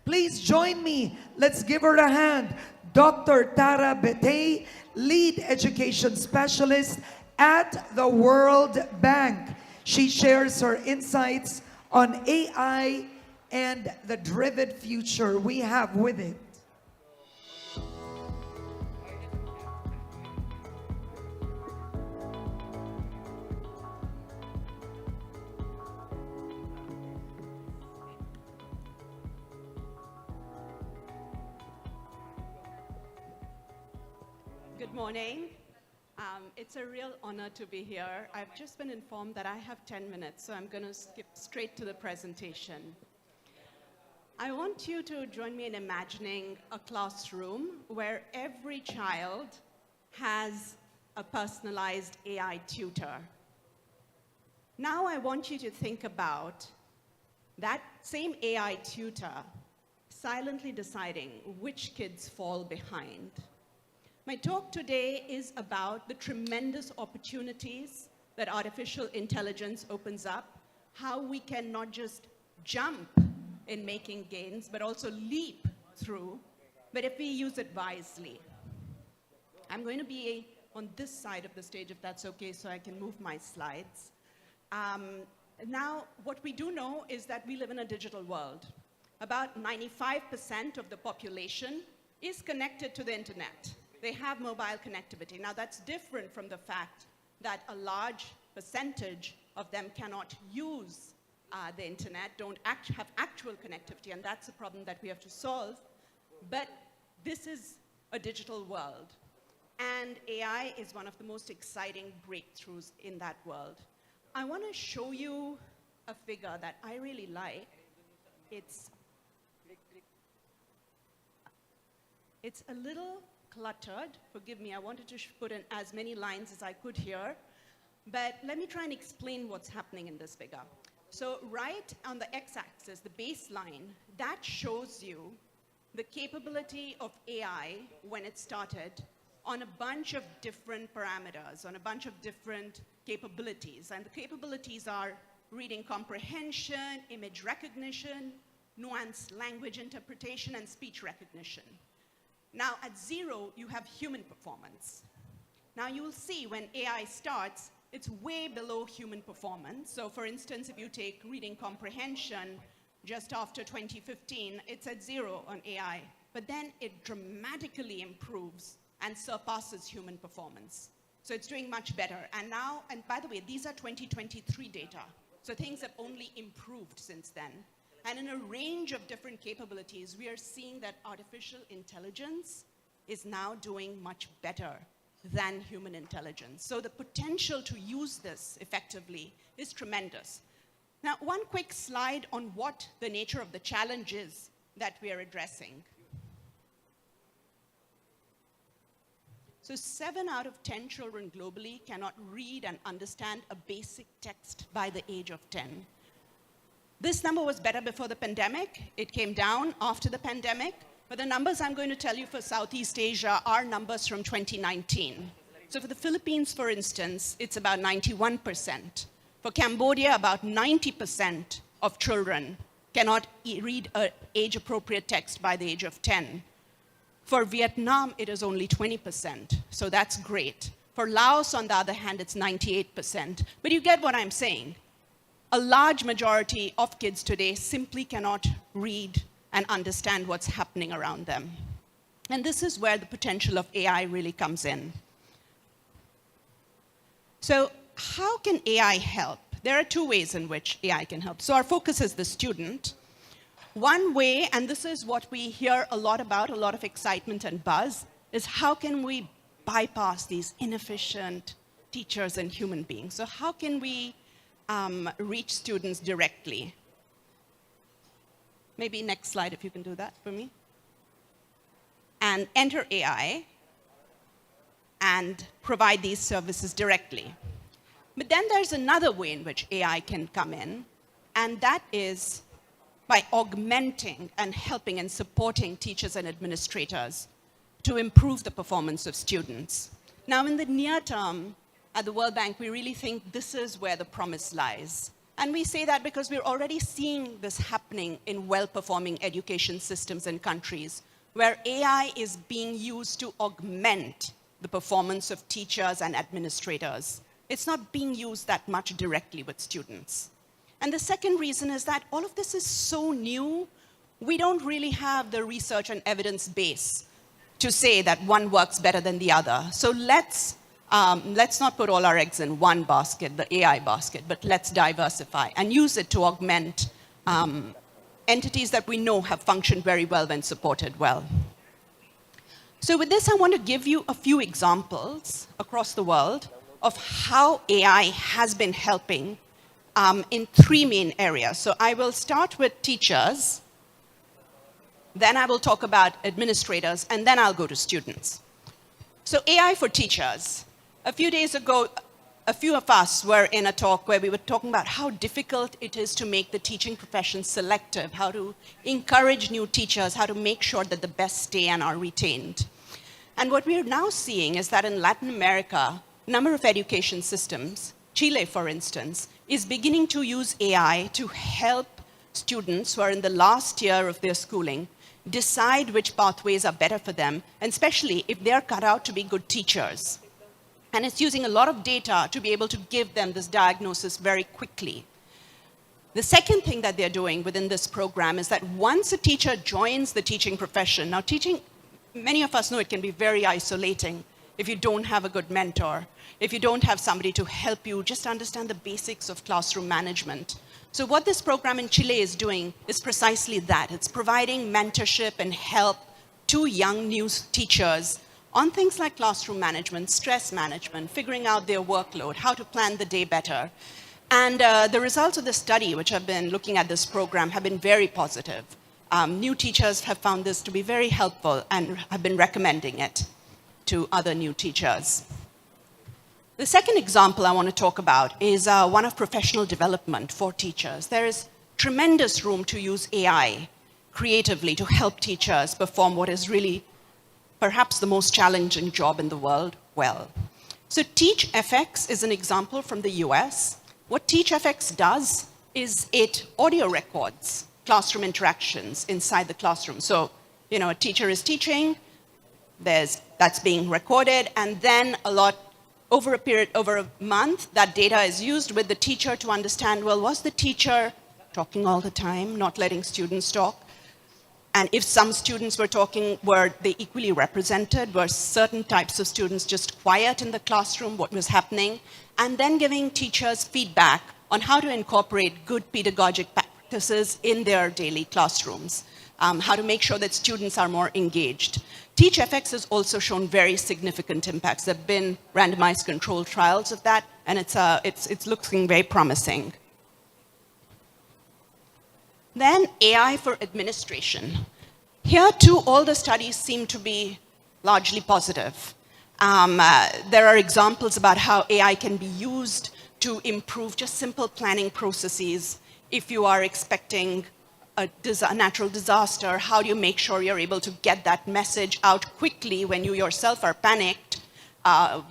Please join me. Let's give her a hand. Dr. Tara Betey, Lead Education Specialist at the World Bank. She shares her insights on AI and the driven future we have with it. Good morning. It's a real honor to be here. I've just been informed that I have 10 minutes, so I'm going to skip straight to the presentation. I want you to join me in imagining a classroom where every child has a personalized AI tutor. Now I want you to think about that same AI tutor silently deciding which kids fall behind. My talk today is about the tremendous opportunities that artificial intelligence opens up, how we can not just jump in making gains, but also leap through, but if we use it wisely. I'm going to be on this side of the stage, if that's okay, so I can move my slides. Now, what we do know is that we live in a digital world. About 95% of the population is connected to the internet. They have mobile connectivity. Now that's different from the fact that a large percentage of them cannot use the internet, don't have actual connectivity, and that's a problem that we have to solve. But this is a digital world, and AI is one of the most exciting breakthroughs in that world. I want to show you a figure that I really like. It's a little cluttered. Forgive me, I wanted to put in as many lines as I could here, but let me try and explain what's happening in this figure. So right on the x-axis, the baseline, that shows you the capability of AI when it started on a bunch of different parameters, on a bunch of different capabilities. And the capabilities are reading comprehension, image recognition, nuanced language interpretation, and speech recognition. Now, at 0, you have human performance. Now, you will see when AI starts, it's way below human performance. So, for instance, if you take reading comprehension just after 2015, it's at 0 on AI. But then it dramatically improves and surpasses human performance. So it's doing much better. And now, and by the way, these are 2023 data. So things have only improved since then. And in a range of different capabilities, we are seeing that artificial intelligence is now doing much better than human intelligence. So the potential to use this effectively is tremendous. Now, one quick slide on what the nature of the challenge is that we are addressing. So 7 out of 10 children globally cannot read and understand a basic text by the age of 10. This number was better before the pandemic. It came down after the pandemic. But the numbers I'm going to tell you for Southeast Asia are numbers from 2019. So for the Philippines, for instance, it's about 91%. For Cambodia, about 90% of children cannot read an age-appropriate text by the age of 10. For Vietnam, it is only 20%. So that's great. For Laos, on the other hand, it's 98%. But you get what I'm saying. A large majority of kids today simply cannot read and understand what's happening around them. And this is where the potential of AI really comes in. So how can AI help? There are 2 ways in which AI can help. So our focus is the student. One way, and this is what we hear a lot about, a lot of excitement and buzz, is how can we bypass these inefficient teachers and human beings? So how can we reach students directly? Maybe next slide, if you can do that for me. And enter AI and provide these services directly. But then there's another way in which AI can come in, and that is by augmenting and helping and supporting teachers and administrators to improve the performance of students. Now, in the near term, at the World Bank, we really think this is where the promise lies. And we say that because we're already seeing this happening in well-performing education systems and countries, where AI is being used to augment the performance of teachers and administrators. It's not being used that much directly with students. And the second reason is that all of this is so new, we don't really have the research and evidence base to say that one works better than the other. So let's not put all our eggs in one basket, the AI basket, but let's diversify and use it to augment entities that we know have functioned very well when supported well. So with this, I want to give you a few examples across the world of how AI has been helping in three main areas. So I will start with teachers, then I will talk about administrators, and then I'll go to students. So AI for teachers. A few days ago, a few of us were in a talk where we were talking about how difficult it is to make the teaching profession selective, how to encourage new teachers, how to make sure that the best stay and are retained. And what we are now seeing is that in Latin America, a number of education systems, Chile, for instance, is beginning to use AI to help students who are in the last year of their schooling decide which pathways are better for them, and especially if they're cut out to be good teachers. And it's using a lot of data to be able to give them this diagnosis very quickly. The second thing that they're doing within this program is that once a teacher joins the teaching profession, now teaching, many of us know it can be very isolating if you don't have a good mentor, if you don't have somebody to help you just understand the basics of classroom management. So what this program in Chile is doing is precisely that. It's providing mentorship and help to young new teachers on things like classroom management, stress management, figuring out their workload, how to plan the day better. And the results of the study, which have been looking at this program, have been very positive. New teachers have found this to be very helpful and have been recommending it to other new teachers. The second example I want to talk about is one of professional development for teachers. There is tremendous room to use AI creatively to help teachers perform what is really perhaps the most challenging job in the world well. So TeachFX is an example from the US. What TeachFX does is it audio records classroom interactions inside the classroom. So, a teacher is teaching, that's being recorded, and then over a month, that data is used with the teacher to understand, well, was the teacher talking all the time, not letting students talk? And if some students were talking, were they equally represented? Were certain types of students just quiet in the classroom? What was happening? And then giving teachers feedback on how to incorporate good pedagogic practices in their daily classrooms, how to make sure that students are more engaged. TeachFX has also shown very significant impacts. There have been randomized controlled trials of that, and it's looking very promising. Then AI for administration. Here too, all the studies seem to be largely positive. There are examples about how AI can be used to improve just simple planning processes. If you are expecting a natural disaster, how do you make sure you're able to get that message out quickly when you yourself are panicked?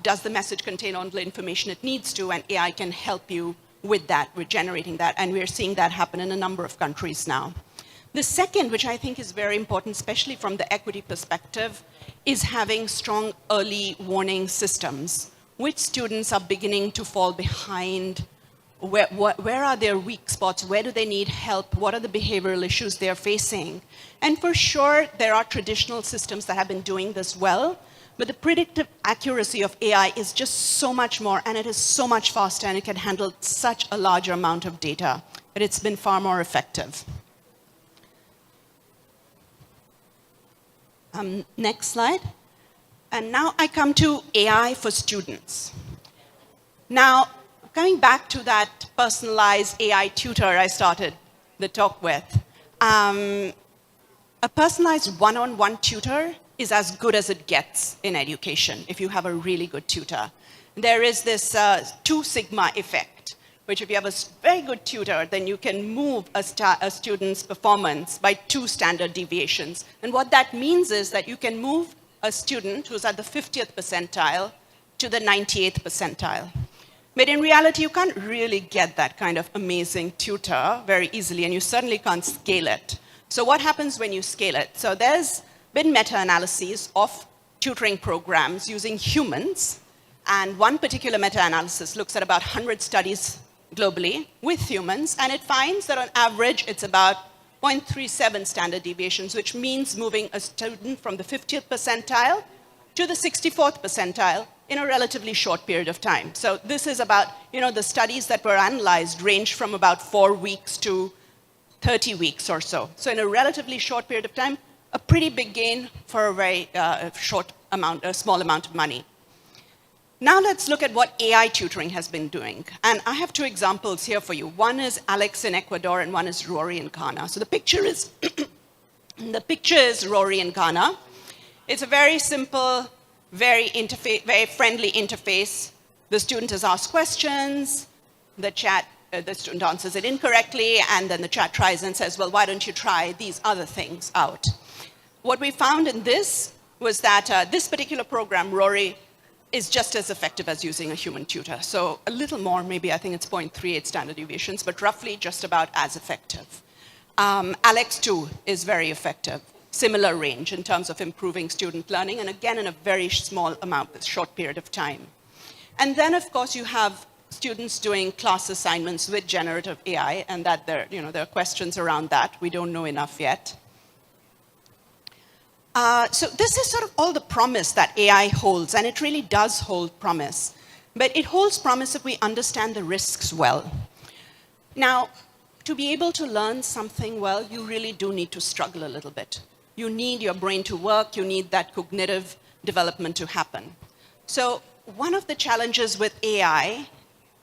Does the message contain all the information it needs to? And AI can help you with that, with generating that, and we're seeing that happen in a number of countries now. The second, which I think is very important, especially from the equity perspective, is having strong early warning systems. Which students are beginning to fall behind? Where are their weak spots? Where do they need help? What are the behavioral issues they're facing? And for sure, there are traditional systems that have been doing this well, but the predictive accuracy of AI is just so much more, and it is so much faster, and it can handle such a larger amount of data that it's been far more effective. Next slide. And now I come to AI for students. Now, coming back to that personalized AI tutor I started the talk with, a personalized one-on-one tutor is as good as it gets in education if you have a really good tutor. There is this 2 sigma effect, which if you have a very good tutor, then you can move a student's performance by 2 standard deviations. And what that means is that you can move a student who's at the 50th percentile to the 98th percentile. But in reality, you can't really get that kind of amazing tutor very easily, and you certainly can't scale it. So what happens when you scale it? So there's been meta-analyses of tutoring programs using humans, and one particular meta-analysis looks at about 100 studies globally with humans, and it finds that on average, it's about 0.37 standard deviations, which means moving a student from the 50th percentile to the 64th percentile in a relatively short period of time. So this is about, the studies that were analyzed range from about 4 weeks to 30 weeks or so. So in a relatively short period of time, a pretty big gain for a very small amount of money. Now let's look at what AI tutoring has been doing. And I have 2 examples here for you. One is Alex in Ecuador and one is Rory in Ghana. So the picture is, Rory in Ghana. It's a very simple, very friendly interface. The student is asked questions, the student answers it incorrectly, and then the chat tries and says, well, why don't you try these other things out? What we found in this was that this particular program, Rory, is just as effective as using a human tutor. So a little more, maybe I think it's 0.38 standard deviations, but roughly just about as effective. Alex too is very effective. Similar range in terms of improving student learning, and again in a very short period of time. And then of course you have students doing class assignments with generative AI, and that there are questions around that. We don't know enough yet. So this is sort of all the promise that AI holds, and it really does hold promise. But it holds promise if we understand the risks well. Now, to be able to learn something well, you really do need to struggle a little bit. You need your brain to work, you need that cognitive development to happen. So one of the challenges with AI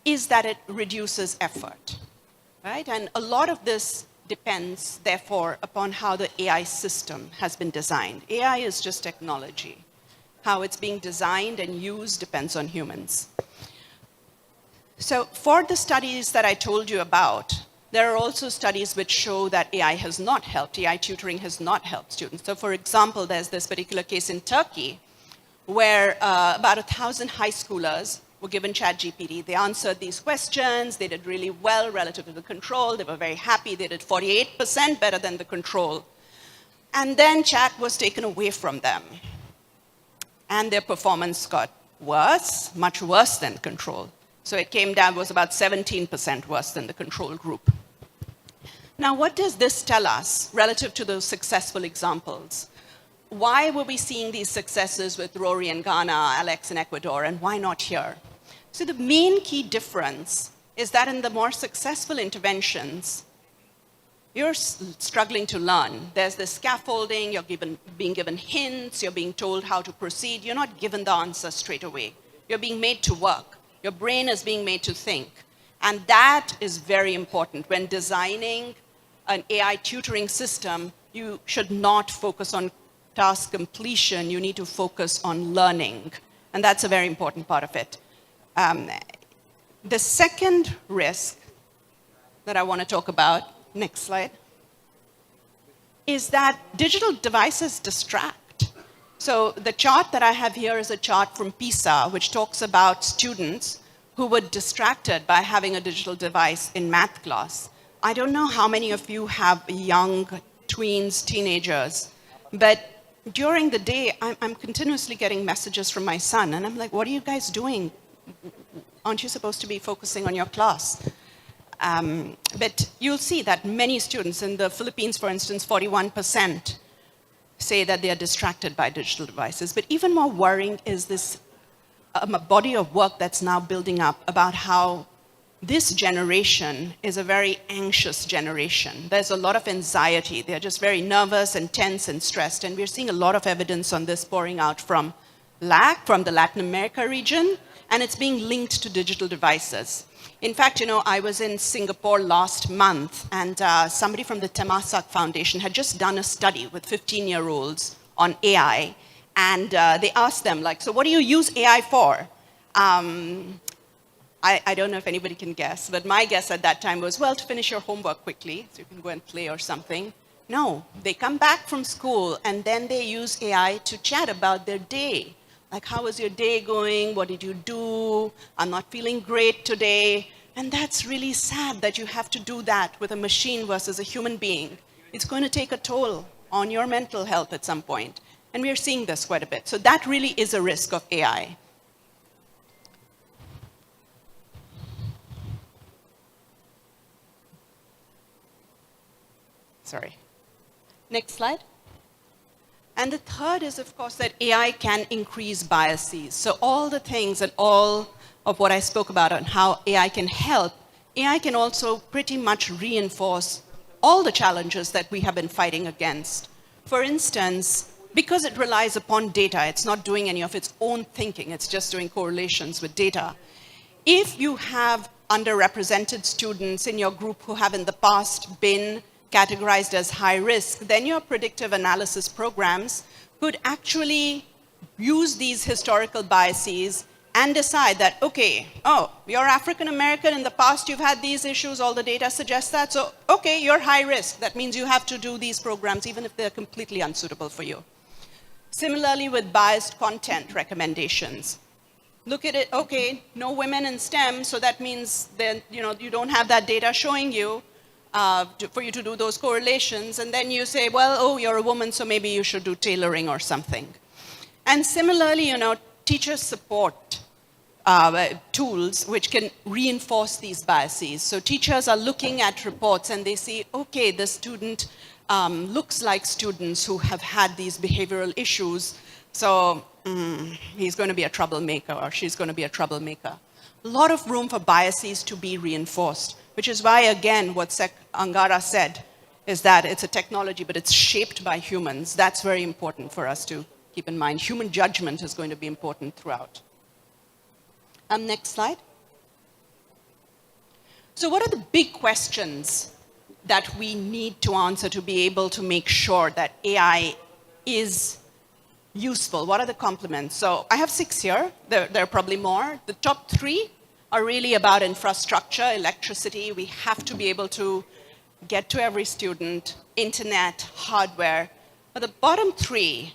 is that it reduces effort, right? And a lot of this depends, therefore, upon how the AI system has been designed. AI is just technology. How it's being designed and used depends on humans. So for the studies that I told you about, there are also studies which show that AI has not helped, AI tutoring has not helped students. So for example, there's this particular case in Turkey where about 1,000 high schoolers were given ChatGPT. They answered these questions, they did really well relative to the control, they were very happy, they did 48% better than the control. And then chat was taken away from them. And their performance got worse, much worse than control. So it came down, was about 17% worse than the control group. Now, what does this tell us relative to those successful examples? Why were we seeing these successes with Rory in Ghana, Alex in Ecuador, and why not here? So the main key difference is that in the more successful interventions, you're struggling to learn. There's this scaffolding, you're being given hints, you're being told how to proceed. You're not given the answer straight away. You're being made to work. Your brain is being made to think. And that is very important. When designing an AI tutoring system, you should not focus on task completion. You need to focus on learning. And that's a very important part of it. The second risk that I want to talk about, next slide, is that digital devices distract. So the chart that I have here is a chart from PISA, which talks about students who were distracted by having a digital device in math class. I don't know how many of you have young tweens, teenagers, but during the day, I'm continuously getting messages from my son, and I'm like, what are you guys doing? Aren't you supposed to be focusing on your class? But you'll see that many students in the Philippines, for instance, 41% say that they are distracted by digital devices. But even more worrying is this a body of work that's now building up about how this generation is a very anxious generation. There's a lot of anxiety. They're just very nervous and tense and stressed. And we're seeing a lot of evidence on this pouring out from the Latin America region, and it's being linked to digital devices. In fact, I was in Singapore last month, and somebody from the Temasek Foundation had just done a study with 15-year-olds on AI, and they asked them, so what do you use AI for? I don't know if anybody can guess, but my guess at that time was, to finish your homework quickly, so you can go and play or something. No, they come back from school, and then they use AI to chat about their day. Like, how was your day going? What did you do? I'm not feeling great today. And that's really sad that you have to do that with a machine versus a human being. It's going to take a toll on your mental health at some point. And we are seeing this quite a bit. So that really is a risk of AI. Sorry. Next slide. And the third is, of course, that AI can increase biases. So all the things and all of what I spoke about on how AI can help, AI can also pretty much reinforce all the challenges that we have been fighting against. For instance, because it relies upon data, it's not doing any of its own thinking, it's just doing correlations with data. If you have underrepresented students in your group who have in the past been categorized as high risk, then your predictive analysis programs could actually use these historical biases and decide that, okay, you're African American, in the past you've had these issues, all the data suggests that, so okay, you're high risk. That means you have to do these programs even if they're completely unsuitable for you. Similarly with biased content recommendations. Look at it, okay, no women in STEM, so that means that you don't have that data showing you for you to do those correlations, and then you say, you're a woman, so maybe you should do tailoring or something. And similarly, teacher support tools which can reinforce these biases. So teachers are looking at reports and they see, okay, the student looks like students who have had these behavioral issues, so he's going to be a troublemaker or she's going to be a troublemaker. A lot of room for biases to be reinforced, which is why, again, what Sek Angara said is that it's a technology, but it's shaped by humans. That's very important for us to keep in mind. Human judgment is going to be important throughout. Next slide. So what are the big questions that we need to answer to be able to make sure that AI is useful? What are the complements? So I have 6 here. There are probably more. The top 3 are really about infrastructure, electricity. We have to be able to get to every student, internet, hardware. But the bottom 3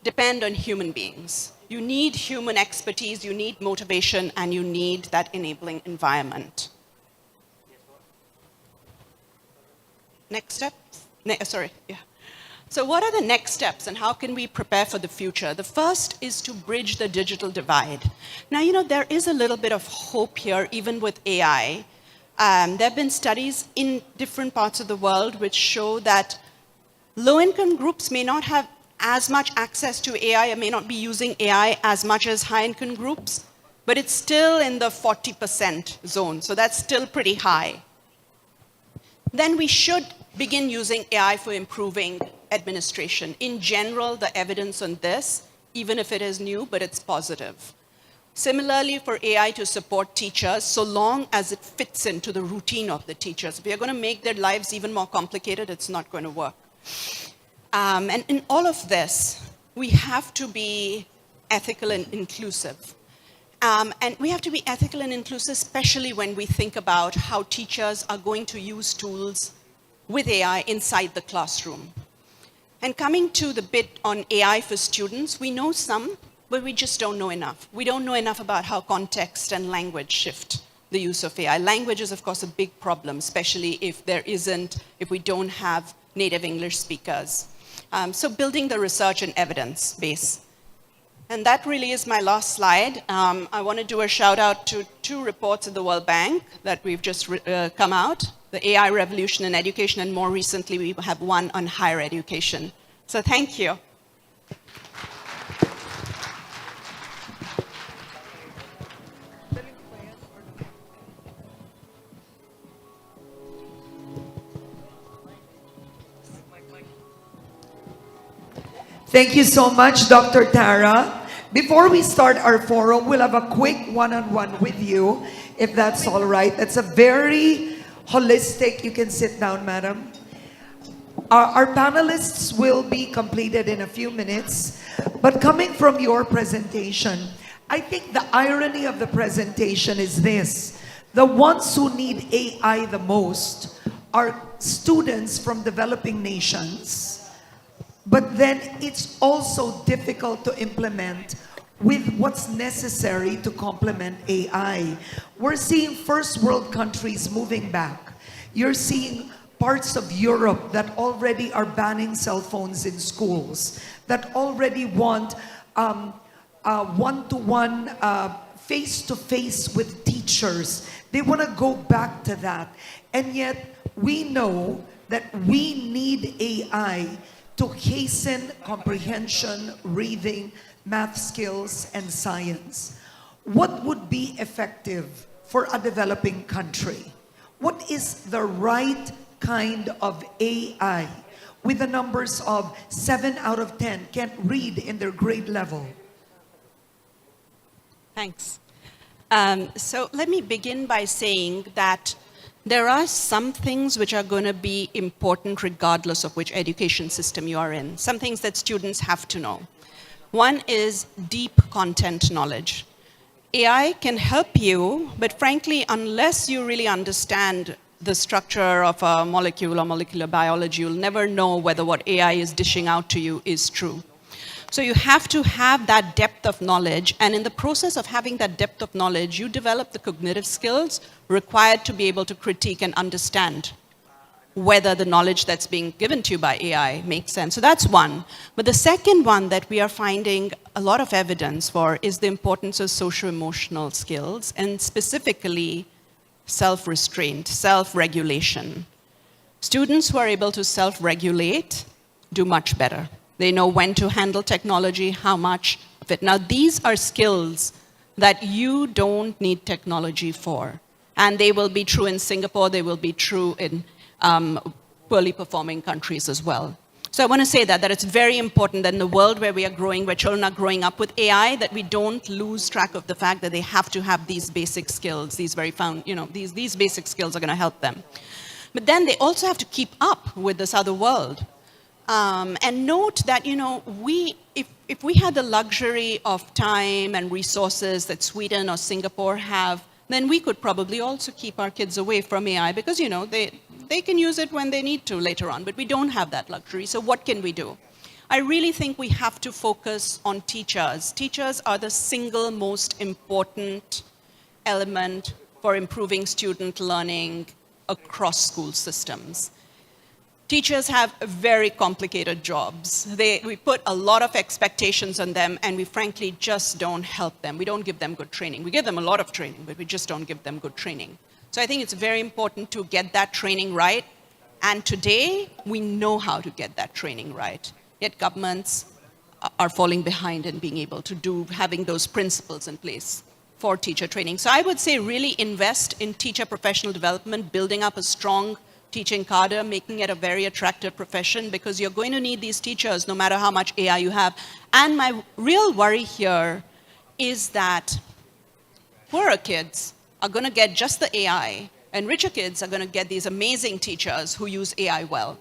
depend on human beings. You need human expertise, you need motivation, and you need that enabling environment. Next step? So what are the next steps and how can we prepare for the future? The first is to bridge the digital divide. Now, there is a little bit of hope here, even with AI. There have been studies in different parts of the world which show that low-income groups may not have as much access to AI, and may not be using AI as much as high-income groups, but it's still in the 40% zone, so that's still pretty high. Then we should begin using AI for improving administration. In general, the evidence on this, even if it is new, but it's positive. Similarly, for AI to support teachers, so long as it fits into the routine of the teachers. If we are going to make their lives even more complicated, it's not going to work. And in all of this, we have to be ethical and inclusive. And we have to be ethical and inclusive, especially when we think about how teachers are going to use tools with AI inside the classroom. And coming to the bit on AI for students, we know some, but we just don't know enough. We don't know enough about how context and language shift the use of AI. Language is, of course, a big problem, especially if we don't have native English speakers. So building the research and evidence base. And that really is my last slide. I want to do a shout out to 2 reports at the World Bank that we've just come out, the AI revolution in education, and more recently we have one on higher education. So thank you. Thank you so much, Dr. Tara. Before we start our forum, we'll have a quick one-on-one with you, if that's all right. That's a very holistic, you can sit down, madam. Our panelists will be completed in a few minutes, but coming from your presentation, I think the irony of the presentation is this: the ones who need AI the most are students from developing nations, but then it's also difficult to implement with what's necessary to complement AI. We're seeing first world countries moving back. You're seeing parts of Europe that already are banning cell phones in schools, that already want one-to-one, face-to-face with teachers. They want to go back to that. And yet, we know that we need AI to hasten comprehension, reading, math skills, and science. What would be effective for a developing country? What is the right kind of AI with the numbers of 7 out of 10 can't read in their grade level? Thanks. So let me begin by saying that there are some things which are going to be important regardless of which education system you are in. Some things that students have to know. One is deep content knowledge. AI can help you, but frankly, unless you really understand the structure of a molecule or molecular biology, you'll never know whether what AI is dishing out to you is true. So you have to have that depth of knowledge, and in the process of having that depth of knowledge, you develop the cognitive skills required to be able to critique and understand whether the knowledge that's being given to you by AI makes sense. So that's one. But the second one that we are finding a lot of evidence for is the importance of socio-emotional skills, and specifically self-restraint, self-regulation. Students who are able to self-regulate do much better. They know when to handle technology, how much of it. Now, these are skills that you don't need technology for. And they will be true in Singapore, they will be true in poorly performing countries as well. So I want to say that it's very important that in the world where we are growing, where children are growing up with AI, that we don't lose track of the fact that they have to have these basic skills, these these basic skills are going to help them. But then they also have to keep up with this other world. And note that, if we had the luxury of time and resources that Sweden or Singapore have, then we could probably also keep our kids away from AI because, they can use it when they need to later on, but we don't have that luxury. So what can we do? I really think we have to focus on teachers. Teachers are the single most important element for improving student learning across school systems. Teachers have very complicated jobs. We put a lot of expectations on them, and we frankly just don't help them. We don't give them good training. We give them a lot of training, but we just don't give them good training. So I think it's very important to get that training right. And today, we know how to get that training right. Yet governments are falling behind in being able to having those principles in place for teacher training. So I would say really invest in teacher professional development, building up a strong teaching cadre, making it a very attractive profession, because you're going to need these teachers no matter how much AI you have. And my real worry here is that poorer kids are going to get just the AI, and richer kids are going to get these amazing teachers who use AI well.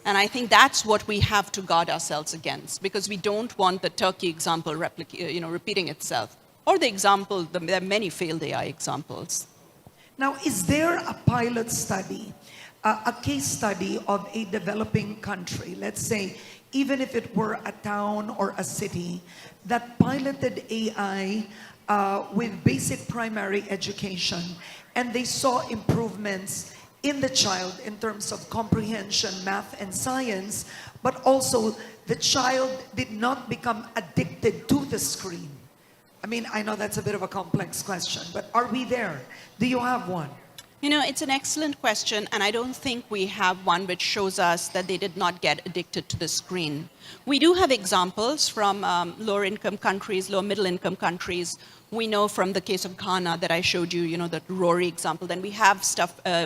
And I think that's what we have to guard ourselves against, because we don't want the Turkey example repeating itself, or the example, there are many failed AI examples. Now, is there a pilot study, a case study of a developing country, let's say, even if it were a town or a city, that piloted AI with basic primary education, and they saw improvements in the child in terms of comprehension, math, and science, but also the child did not become addicted to the screen? I mean, I know that's a bit of a complex question, but are we there? Do you have one? It's an excellent question, and I don't think we have one which shows us that they did not get addicted to the screen. We do have examples from lower income countries, lower middle income countries. We know from the case of Ghana that I showed you, that Rory example. Then we have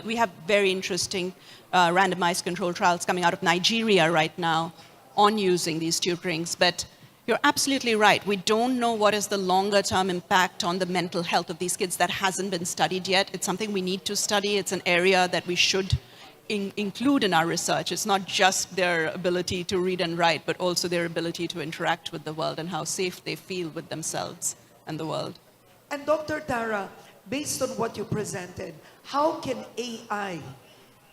we have very interesting randomized control trials coming out of Nigeria right now on using these tutorings. But you're absolutely right. We don't know what is the longer term impact on the mental health of these kids. That hasn't been studied yet. It's something we need to study. It's an area that we should include in our research. It's not just their ability to read and write, but also their ability to interact with the world and how safe they feel with themselves and the world. And Dr. Tara, based on what you presented, how can AI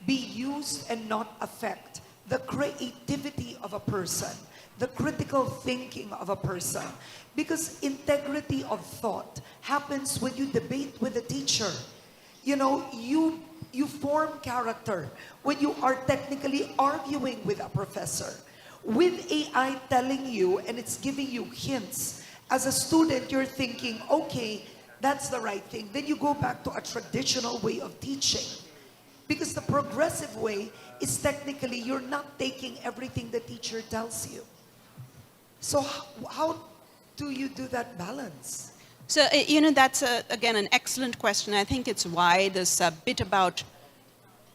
be used and not affect the creativity of a person, the critical thinking of a person? Because integrity of thought happens when you debate with a teacher. You know, you form character when you are technically arguing with a professor. With AI telling you, and it's giving you hints, as a student, you're thinking, okay, that's the right thing. Then you go back to a traditional way of teaching. Because the progressive way is technically you're not taking everything the teacher tells you. So how do you do that balance? So, you know, that's, again, an excellent question. I think it's why this bit about,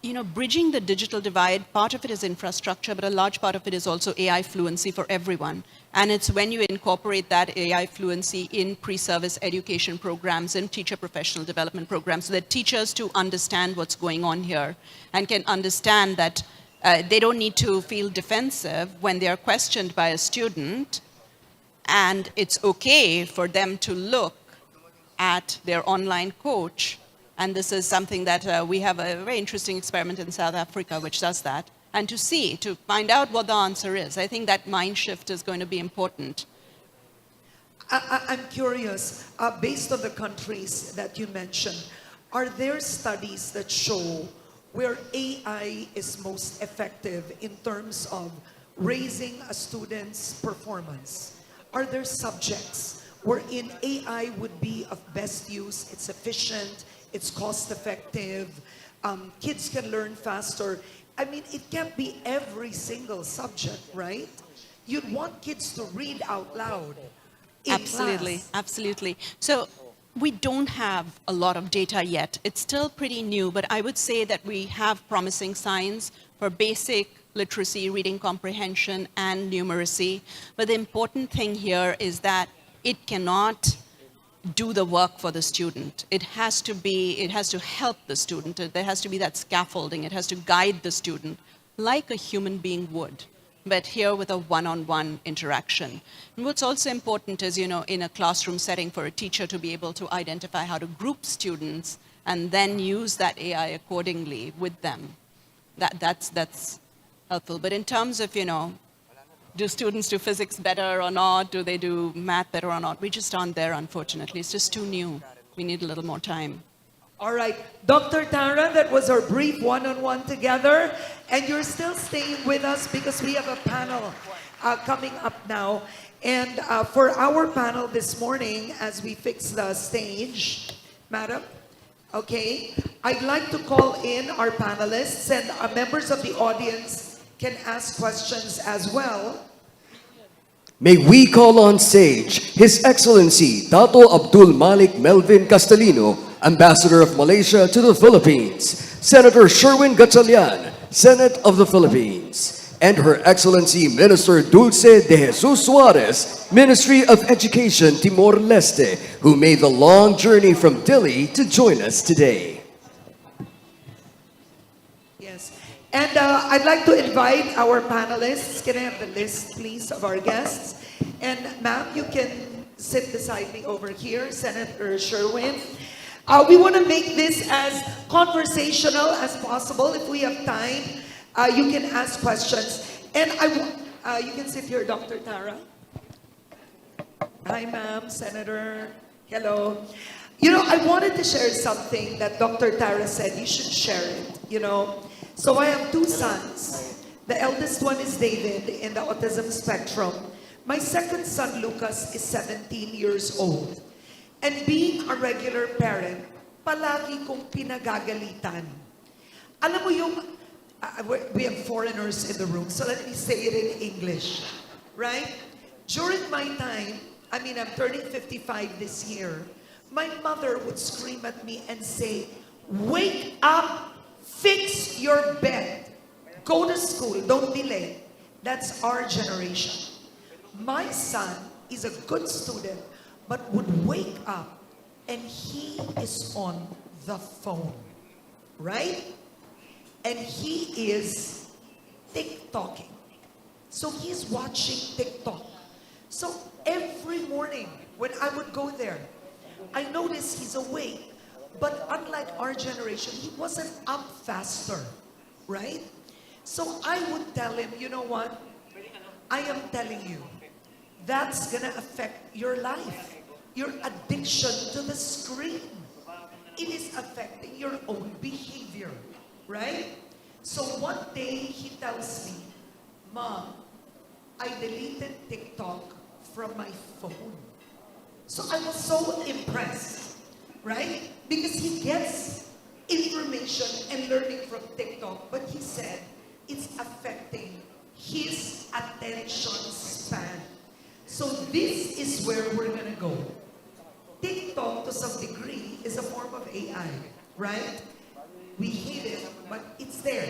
you know, bridging the digital divide, part of it is infrastructure, but a large part of it is also AI fluency for everyone. And it's when you incorporate that AI fluency in pre-service education programs and teacher professional development programs, so that teachers to understand what's going on here and can understand that they don't need to feel defensive when they are questioned by a student, and it's okay for them to look at their online coach. And this is something that we have a very interesting experiment in South Africa which does that. And to find out what the answer is. I think that mind shift is going to be important. I'm curious, based on the countries that you mentioned, are there studies that show where AI is most effective in terms of raising a student's performance? Are there subjects wherein AI would be of best use, it's efficient, it's cost effective, kids can learn faster? I mean, it can't be every single subject, right? You'd want kids to read out loud in Absolutely, class. absolutely. So we don't have a lot of data yet. It's still pretty new, but I would say that we have promising signs for basic literacy, reading comprehension, and numeracy. But the important thing here is that it cannot do the work for the student. It has to help the student. There has to be that scaffolding. It has to guide the student like a human being would, but here with a one-on-one interaction. And what's also important is, you know, in a classroom setting for a teacher to be able to identify how to group students and then use that AI accordingly with them. That's helpful. But in terms of, you know, do students do physics better or not? Do they do math better or not? We just aren't there, unfortunately. It's just too new. We need a little more time. All right, Dr. Tara, that was our brief one-on-one together. And you're still staying with us because we have a panel coming up now. And for our panel this morning, as we fix the stage, Madam, okay, I'd like to call in our panelists, and members of the audience can ask questions as well. May we call on stage His Excellency Dato Abdul Malik Melvin Castellino, Ambassador of Malaysia to the Philippines, Senator Sherwin Gatchalian, Senate of the Philippines, and Her Excellency Minister Dulce de Jesus Suarez, Ministry of Education Timor-Leste, who made the long journey from Delhi to join us today. Yes, and I'd like to invite our panelists. Can I have the list, please, of our guests? And ma'am, you can sit beside me over here, Senator Sherwin. We want to make this as conversational as possible. If we have time, you can ask questions. And you can sit here, Dr. Tara. Hi, ma'am, Senator. Hello. You know, I wanted to share something that Dr. Tara said. You should share it, you know. So I have two sons. The eldest one is David in the autism spectrum. My second son, Lucas, is 17 years old. And being a regular parent, palagi kong pinagagalitan. Alam mo yung, we have foreigners in the room, so let me say it in English, right? During my time, I mean, I'm turning 55 this year, my mother would scream at me and say, wake up, fix your bed, go to school, don't be late. That's our generation. My son is a good student, but would wake up and he is on the phone, right? And he is TikToking. So he's watching TikTok. So every morning when I would go there, I noticed he's awake. But unlike our generation, he wasn't up faster, right? So I would tell him, you know what? I am telling you, that's gonna affect your life, your addiction to the screen. It is affecting your own behavior, right? So one day he tells me, Mom, I deleted TikTok from my phone. So I was so impressed, right? Because he gets information and learning from TikTok, but he said it's affecting his attention span. So this is where we're gonna go. TikTok, to some degree, is a form of AI, right? We hate it, but it's there.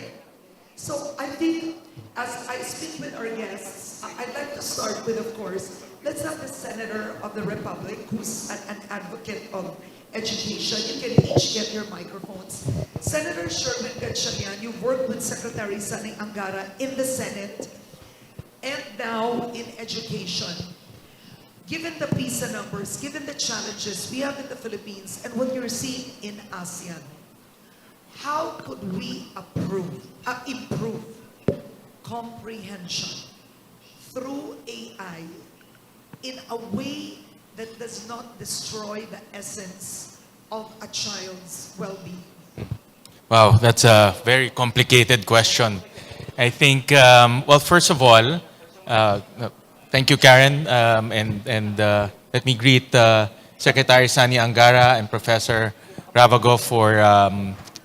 So I think, as I speak with our guests, I'd like to start with, of course, let's have the Senator of the Republic, who's an advocate of education. You can each get your microphones. Senator Sherman Gatchalian, you've worked with Secretary Sani Angara in the Senate and now in education. Given the PISA numbers, given the challenges we have in the Philippines and what you're seeing in ASEAN, how could we improve comprehension through AI in a way that does not destroy the essence of a child's well-being? Wow, that's a very complicated question. I think, well, first of all, thank you, Karen, and let me greet Secretary Sani Angara and Professor Ravago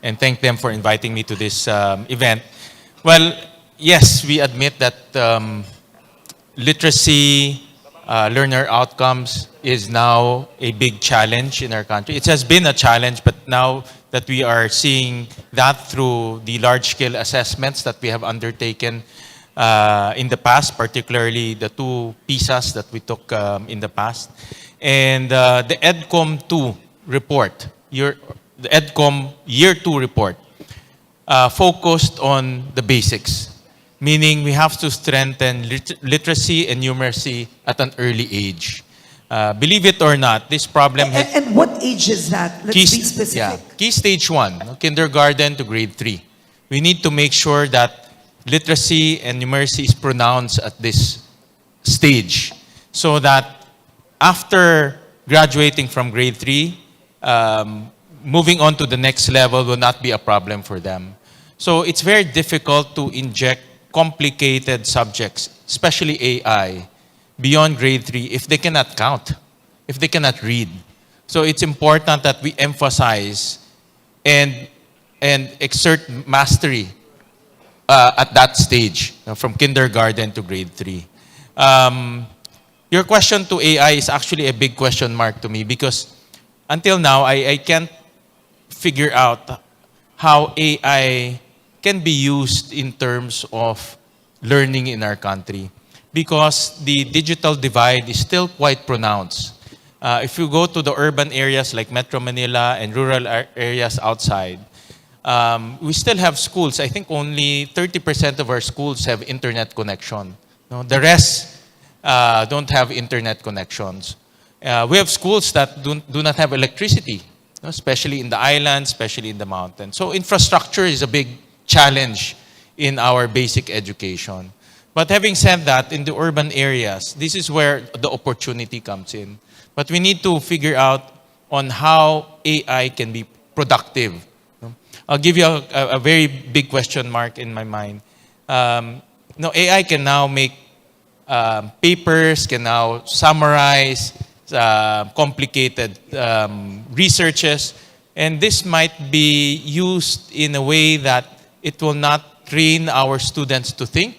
and thank them for inviting me to this event. Well, yes, we admit that literacy, learner outcomes is now a big challenge in our country. It has been a challenge, but now that we are seeing that through the large-scale assessments that we have undertaken in the past, particularly the 2 PISAs that we took in the past. And the EDCOM 2 report, the EDCOM Year 2 report, focused on the basics, meaning we have to strengthen literacy and numeracy at an early age. Believe it or not, this problem has... And what age is that? Let's be specific. Yeah, key stage 1, kindergarten to grade 3. We need to make sure that literacy and numeracy is pronounced at this stage so that after graduating from grade 3, moving on to the next level will not be a problem for them. So it's very difficult to inject complicated subjects, especially AI, beyond grade 3 if they cannot count, if they cannot read. So it's important that we emphasize and exert mastery at that stage, from kindergarten to grade 3. Your question to AI is actually a big question mark to me because until now, I can't figure out how AI can be used in terms of learning in our country because the digital divide is still quite pronounced. If you go to the urban areas like Metro Manila and rural areas outside, we still have schools. I think only 30% of our schools have internet connection. No, the rest don't have internet connections. We have schools that do not have electricity, especially in the islands, especially in the mountains. So infrastructure is a big challenge in our basic education. But having said that, in the urban areas, this is where the opportunity comes in. But we need to figure out on how AI can be productive. I'll give you a very big question mark in my mind. AI can now make papers, can now summarize complicated researches, and this might be used in a way that it will not train our students to think,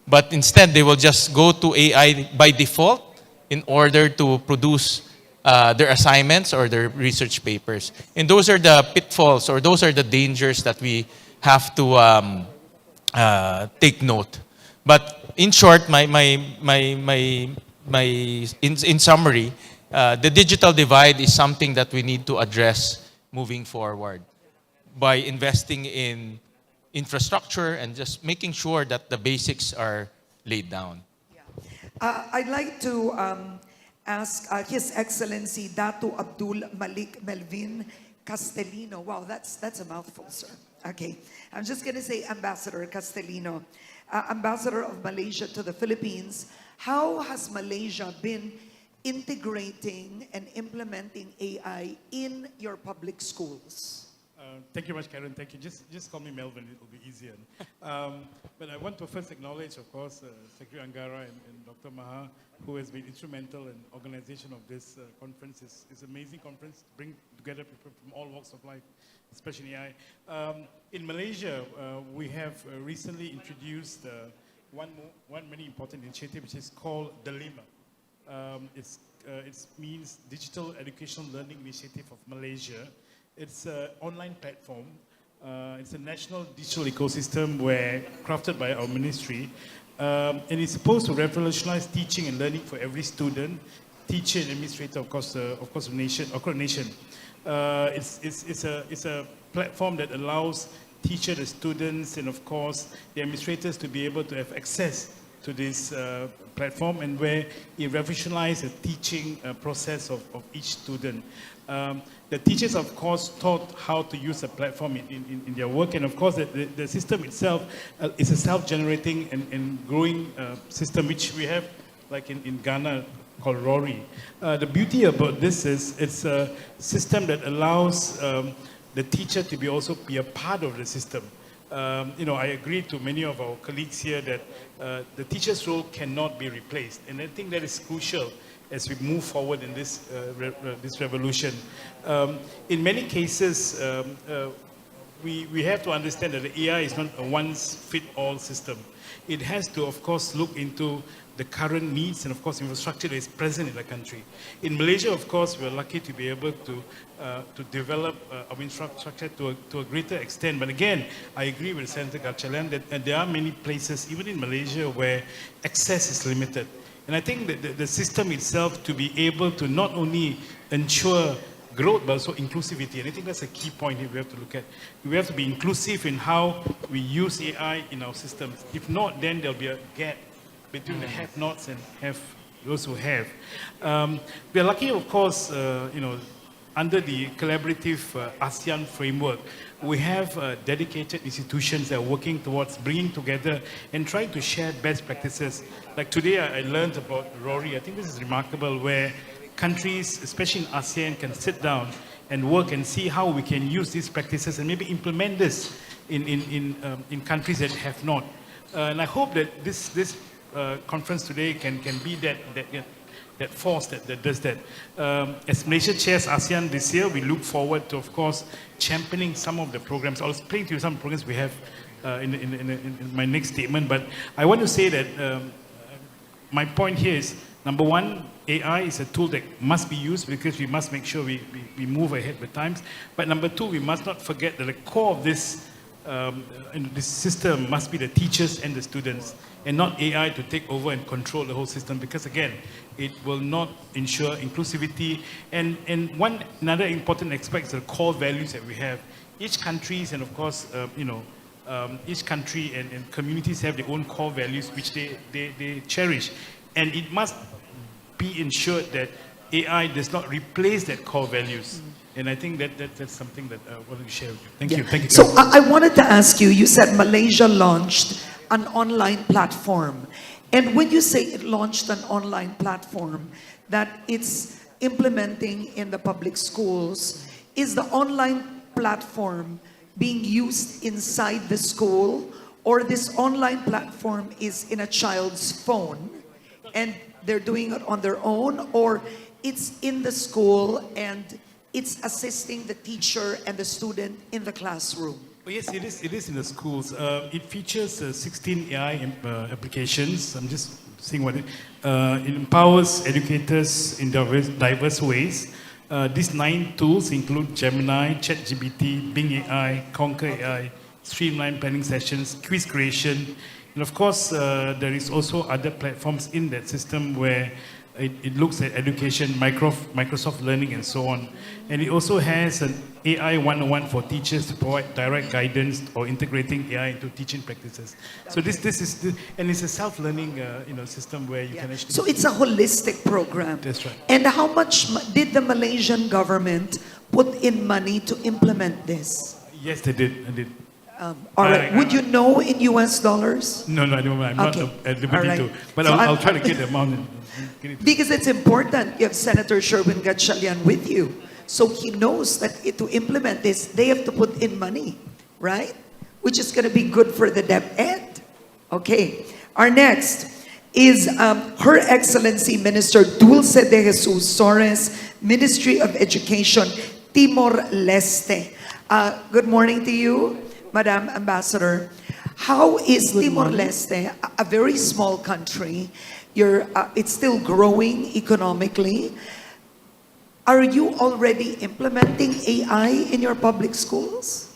but instead they will just go to AI by default in order to produce their assignments or their research papers. And those are the pitfalls, or those are the dangers that we have to take note. But in short, in summary, the digital divide is something that we need to address moving forward by investing in infrastructure and just making sure that the basics are laid down. I'd like to ask His Excellency Datu Abdul Malik Melvin Castellino. Wow, that's a mouthful, sir. Okay, I'm just going to say Ambassador Castellino, Ambassador of Malaysia to the Philippines. How has Malaysia been integrating and implementing AI in your public schools? Thank you much, Karen. Thank you. Just call me Melvin. It will be easier. But I want to first acknowledge, of course, Secretary Angara and Dr. Maha, who has been instrumental in organization of this conference. It's an amazing conference, bring together people from all walks of life, especially AI. In Malaysia, we have recently introduced one very important initiative, which is called DELIM. It means Digital Educational Learning Initiative of Malaysia. It's an online platform. It's a national digital ecosystem crafted by our ministry. And it's supposed to revolutionize teaching and learning for every student, teacher and administrator, of course, across the nation. It's a platform that allows teachers, the students, and of course, the administrators to be able to have access to this platform, and where it revolutionizes the teaching process of each student. The teachers, of course, taught how to use the platform in their work, and of course, the system itself is a self-generating and growing system, which we have, like in Ghana, called Rory. The beauty about this is it's a system that allows the teacher to also be a part of the system. I agree to many of our colleagues here that the teacher's role cannot be replaced, and I think that is crucial as we move forward in this revolution. In many cases, we have to understand that the AI is not a one-fit-all system. It has to, of course, look into the current needs and, of course, infrastructure that is present in the country. In Malaysia, of course, we're lucky to be able to develop our infrastructure to a greater extent. But again, I agree with Senator Gatchalan that there are many places, even in Malaysia, where access is limited. And I think that the system itself to be able to not only ensure growth, but also inclusivity. And I think that's a key point here we have to look at. We have to be inclusive in how we use AI in our systems. If not, then there'll be a gap between the have-nots and those who have. We are lucky, of course, under the collaborative ASEAN framework, we have dedicated institutions that are working towards bringing together and trying to share best practices. Like today, I learned about Rory. I think this is remarkable, where countries, especially in ASEAN, can sit down and work and see how we can use these practices and maybe implement this in countries that have not. And I hope that this conference today can be that force that does that. As Malaysia chairs ASEAN this year, we look forward to, of course, championing some of the programs. I'll explain to you some programs we have in my next statement. But I want to say that my point here is, number one, AI is a tool that must be used because we must make sure we move ahead with times. But number two, we must not forget that the core of this system must be the teachers and the students, and not AI to take over and control the whole system, because again, it will not ensure inclusivity. And another important aspect is the core values that we have. Each countries and of course, each country and communities have their own core values which they cherish. And it must be ensured that AI does not replace that core values. And I think that's something that I want to share with you. Thank you. Thank you. So I wanted to ask you, you said Malaysia launched an online platform. And when you say it launched an online platform that it's implementing in the public schools, is the online platform being used inside the school, or this online platform is in a child's phone and they're doing it on their own, or it's in the school and it's assisting the teacher and the student in the classroom? Well, yes, it is in the schools. It features 16 AI applications. I'm just seeing what it empowers educators in diverse ways. These 9 tools include Gemini, ChatGPT, Bing AI, Conquer AI, Streamline Planning Sessions, Quiz Creation, And of course, there is also other platforms in that system where it looks at education, Microsoft Learning and so on. And it also has an AI 101 for teachers to provide direct guidance or integrating AI into teaching practices. So and it's a self-learning system where you can actually... So it's a holistic program. That's right. And how much did the Malaysian government put in money to implement this? Yes, they did. I did. All right. Would you know in US dollars? No, I don't. I'm not at liberty All right. to. But So I'll try to get the amount. Because it's important. You have Senator Sherwin Gatchalian with you. So he knows that to implement this, they have to put in money, right? Which is going to be good for the DepEd. Okay. Our next is Her Excellency Minister Dulce de Jesus Soares, Ministry of Education, Timor-Leste. Good morning to you, Madam Ambassador. How is Timor-Leste, a very small country, it's still growing economically? Are you already implementing AI in your public schools?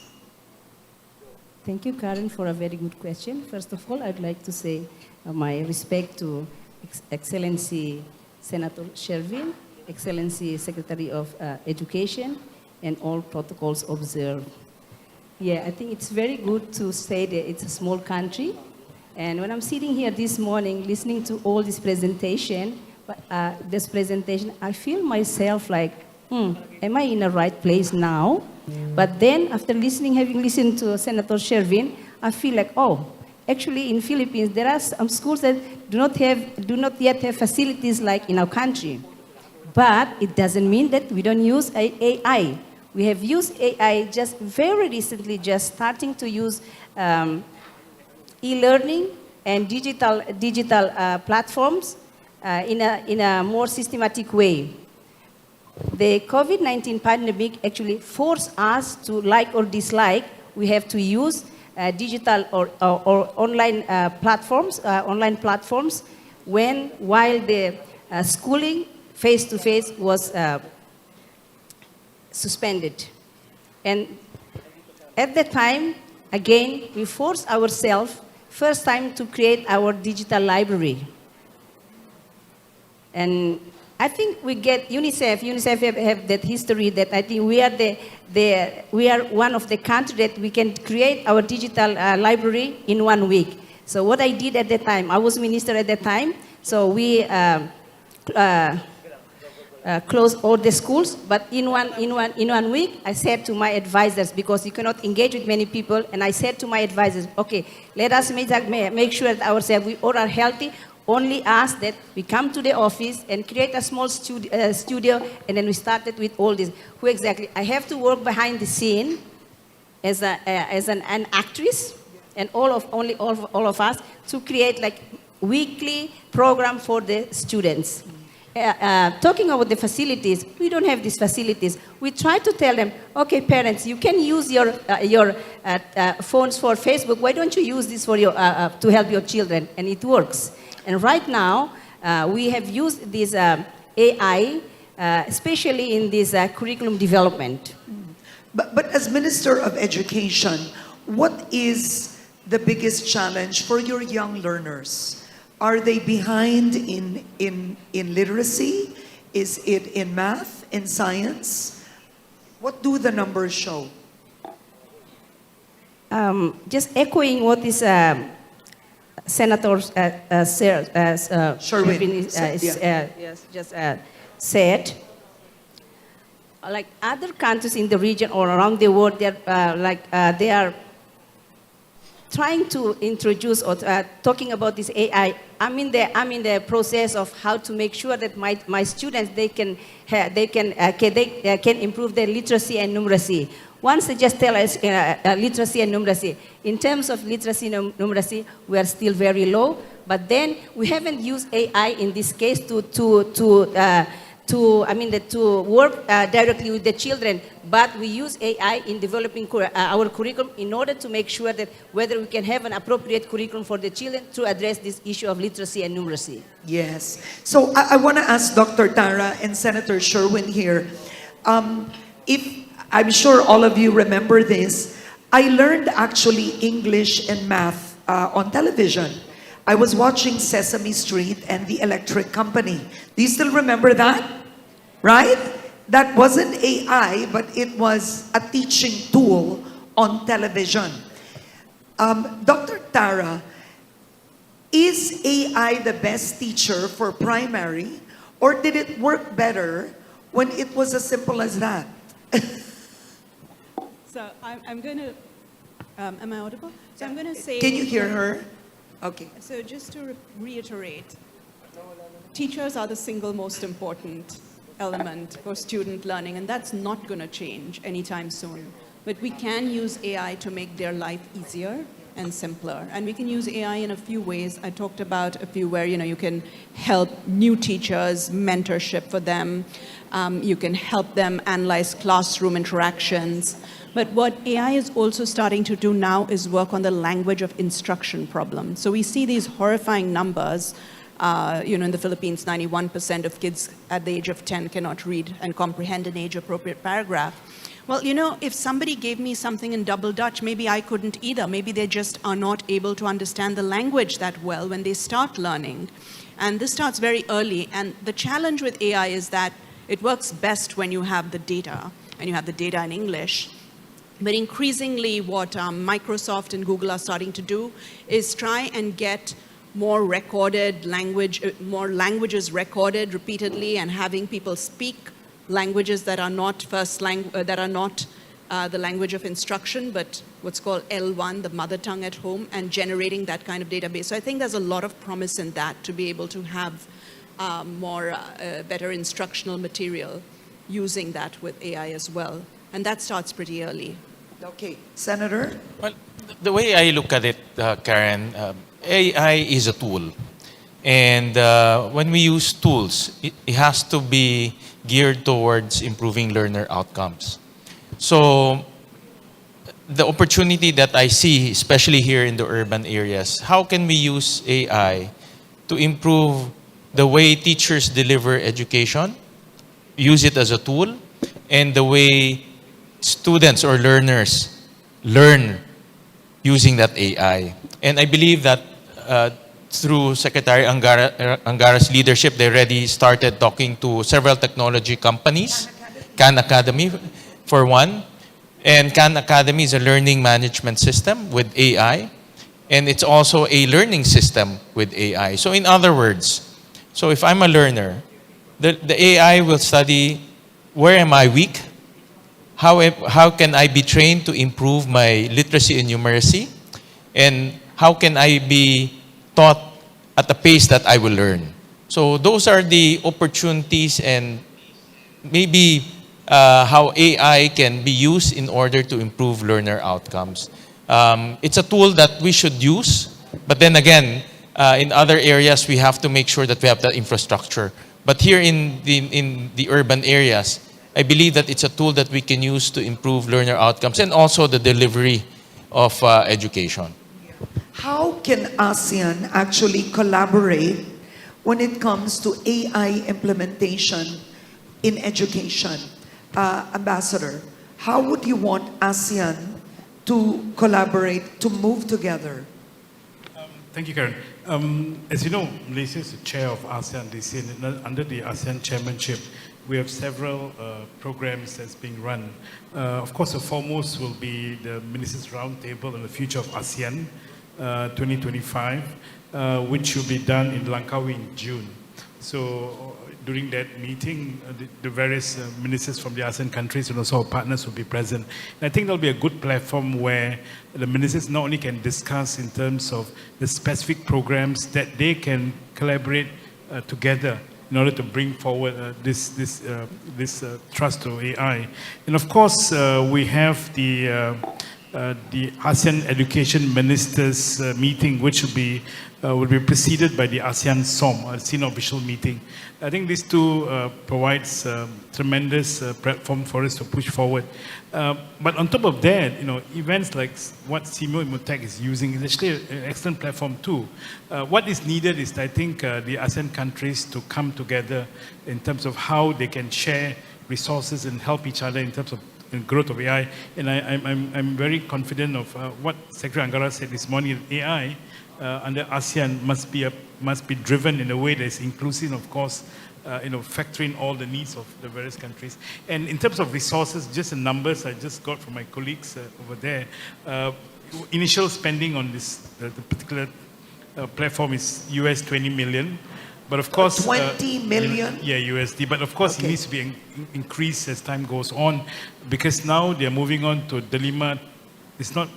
Thank you, Karen, for a very good question. First of all, I'd like to say my respect to Excellency Senator Sherwin, Excellency Secretary of Education, and all protocols observed. Yeah, I think it's very good to say that it's a small country. And when I'm sitting here this morning, listening to all this presentation, I feel myself like, am I in the right place now? But then, after having listened to Senator Sherwin, I feel like, actually in Philippines, there are some schools that do not yet have facilities like in our country. But it doesn't mean that we don't use AI. We have used AI just very recently, just starting to use e-learning and digital platforms in a more systematic way. The COVID-19 pandemic actually forced us to like or dislike. We have to use digital or online platforms, while the schooling face-to-face was suspended. And at that time, again, we forced ourselves, first time, to create our digital library. And I think we get UNICEF have that history that I think we are one of the countries that we can create our digital library in 1 week. So what I did at that time, I was minister at that time, so we closed all the schools, but in one week, I said to my advisors, because you cannot engage with many people, and I said to my advisors, okay, let us make sure that ourselves, we all are healthy, only ask that we come to the office and create a small studio, and then we started with all this. Who exactly? I have to work behind the scene as an actress, and all of us to create like weekly program for the students. Talking about the facilities, we don't have these facilities. We try to tell them, okay, parents, you can use your phones for Facebook. Why don't you use this for to help your children? And it works. And right now, we have used this AI, especially in this curriculum development. But as Minister of Education, what is the biggest challenge for your young learners? Are they behind in literacy? Is it in math, in science? What do the numbers show? Just echoing what is Senator Sherwin said. Like other countries in the region or around the world, they are trying to introduce or talking about this AI. I'm in the process of how to make sure that my students they can improve their literacy and numeracy. Once they just tell us literacy and numeracy. In terms of literacy and numeracy, we are still very low. But then we haven't used AI in this case to work directly with the children, but we use AI in developing our curriculum in order to make sure that whether we can have an appropriate curriculum for the children to address this issue of literacy and numeracy. Yes. So I want to ask Dr. Tara and Senator Sherwin here. If I'm sure all of you remember this, I learned actually English and math on television. I was watching Sesame Street and the Electric Company. Do you still remember that? Right? That wasn't AI, but it was a teaching tool on television. Dr. Tara, is AI the best teacher for primary, or did it work better when it was as simple as that? So I'm going to, am I audible? So I'm going to say... Can you hear her? Okay. So just to reiterate, teachers are the single most important element for student learning, and that's not going to change anytime soon. But we can use AI to make their life easier and simpler. And we can use AI in a few ways. I talked about a few where you can help new teachers, mentorship for them. You can help them analyze classroom interactions. But what AI is also starting to do now is work on the language of instruction problem. So we see these horrifying numbers. In the Philippines, 91% of kids at the age of 10 cannot read and comprehend an age-appropriate paragraph. Well, if somebody gave me something in double Dutch, maybe I couldn't either. Maybe they just are not able to understand the language that well when they start learning. And this starts very early. And the challenge with AI is that it works best when you have the data, and you have the data in English. But increasingly, what Microsoft and Google are starting to do is try and get more recorded language, more languages recorded repeatedly, and having people speak languages that are not the language of instruction, but what's called L1, the mother tongue at home, and generating that kind of database. So I think there's a lot of promise in that, to be able to have better instructional material using that with AI as well. And that starts pretty early. Okay, Senator? Well, the way I look at it, Karen, AI is a tool. And when we use tools, it has to be geared towards improving learner outcomes. So the opportunity that I see, especially here in the urban areas, how can we use AI to improve the way teachers deliver education, use it as a tool, and the way students or learners learn using that AI. And I believe that through Secretary Angara's leadership, they already started talking to several technology companies, Khan Academy for one. And Khan Academy is a learning management system with AI. And it's also a learning system with AI. So in other words, so if I'm a learner, the AI will study where am I weak, how can I be trained to improve my literacy and numeracy, and how can I be taught at the pace that I will learn. So those are the opportunities and maybe how AI can be used in order to improve learner outcomes. It's a tool that we should use, but then again, in other areas, we have to make sure that we have that infrastructure. But here in the urban areas, I believe that it's a tool that we can use to improve learner outcomes and also the delivery of education. How can ASEAN actually collaborate when it comes to AI implementation in education? Ambassador, how would you want ASEAN to collaborate, to move together? Thank you, Karen. As you know, Malaysia is the chair of ASEAN this year. Under the ASEAN chairmanship, we have several programs that's being run. Of course, the foremost will be the Ministers' Roundtable on the Future of ASEAN 2025, which will be done in Langkawi in June. So during that meeting, the various ministers from the ASEAN countries and also our partners will be present. And I think there'll be a good platform where the ministers not only can discuss in terms of the specific programs that they can collaborate together in order to bring forward this trust to AI. And of course, we have the ASEAN Education Ministers meeting, which will be preceded by the ASEAN SOM, a senior official meeting. I think these two provides tremendous platform for us to push forward. But on top of that, events like what CMO INNOTECH is using is actually an excellent platform too. What is needed is, I think, the ASEAN countries to come together in terms of how they can share resources and help each other in terms of growth of AI. And I'm very confident of what Secretary Angara said this morning. AI under ASEAN must be driven in a way that is inclusive, of course, factoring all the needs of the various countries. And in terms of resources, just the numbers I just got from my colleagues over there, initial spending on this the particular platform is US 20 million. But of course, 20 million? Yeah, USD. But of course, it needs to be increased as time goes on, because now they're moving on to Delima. It's not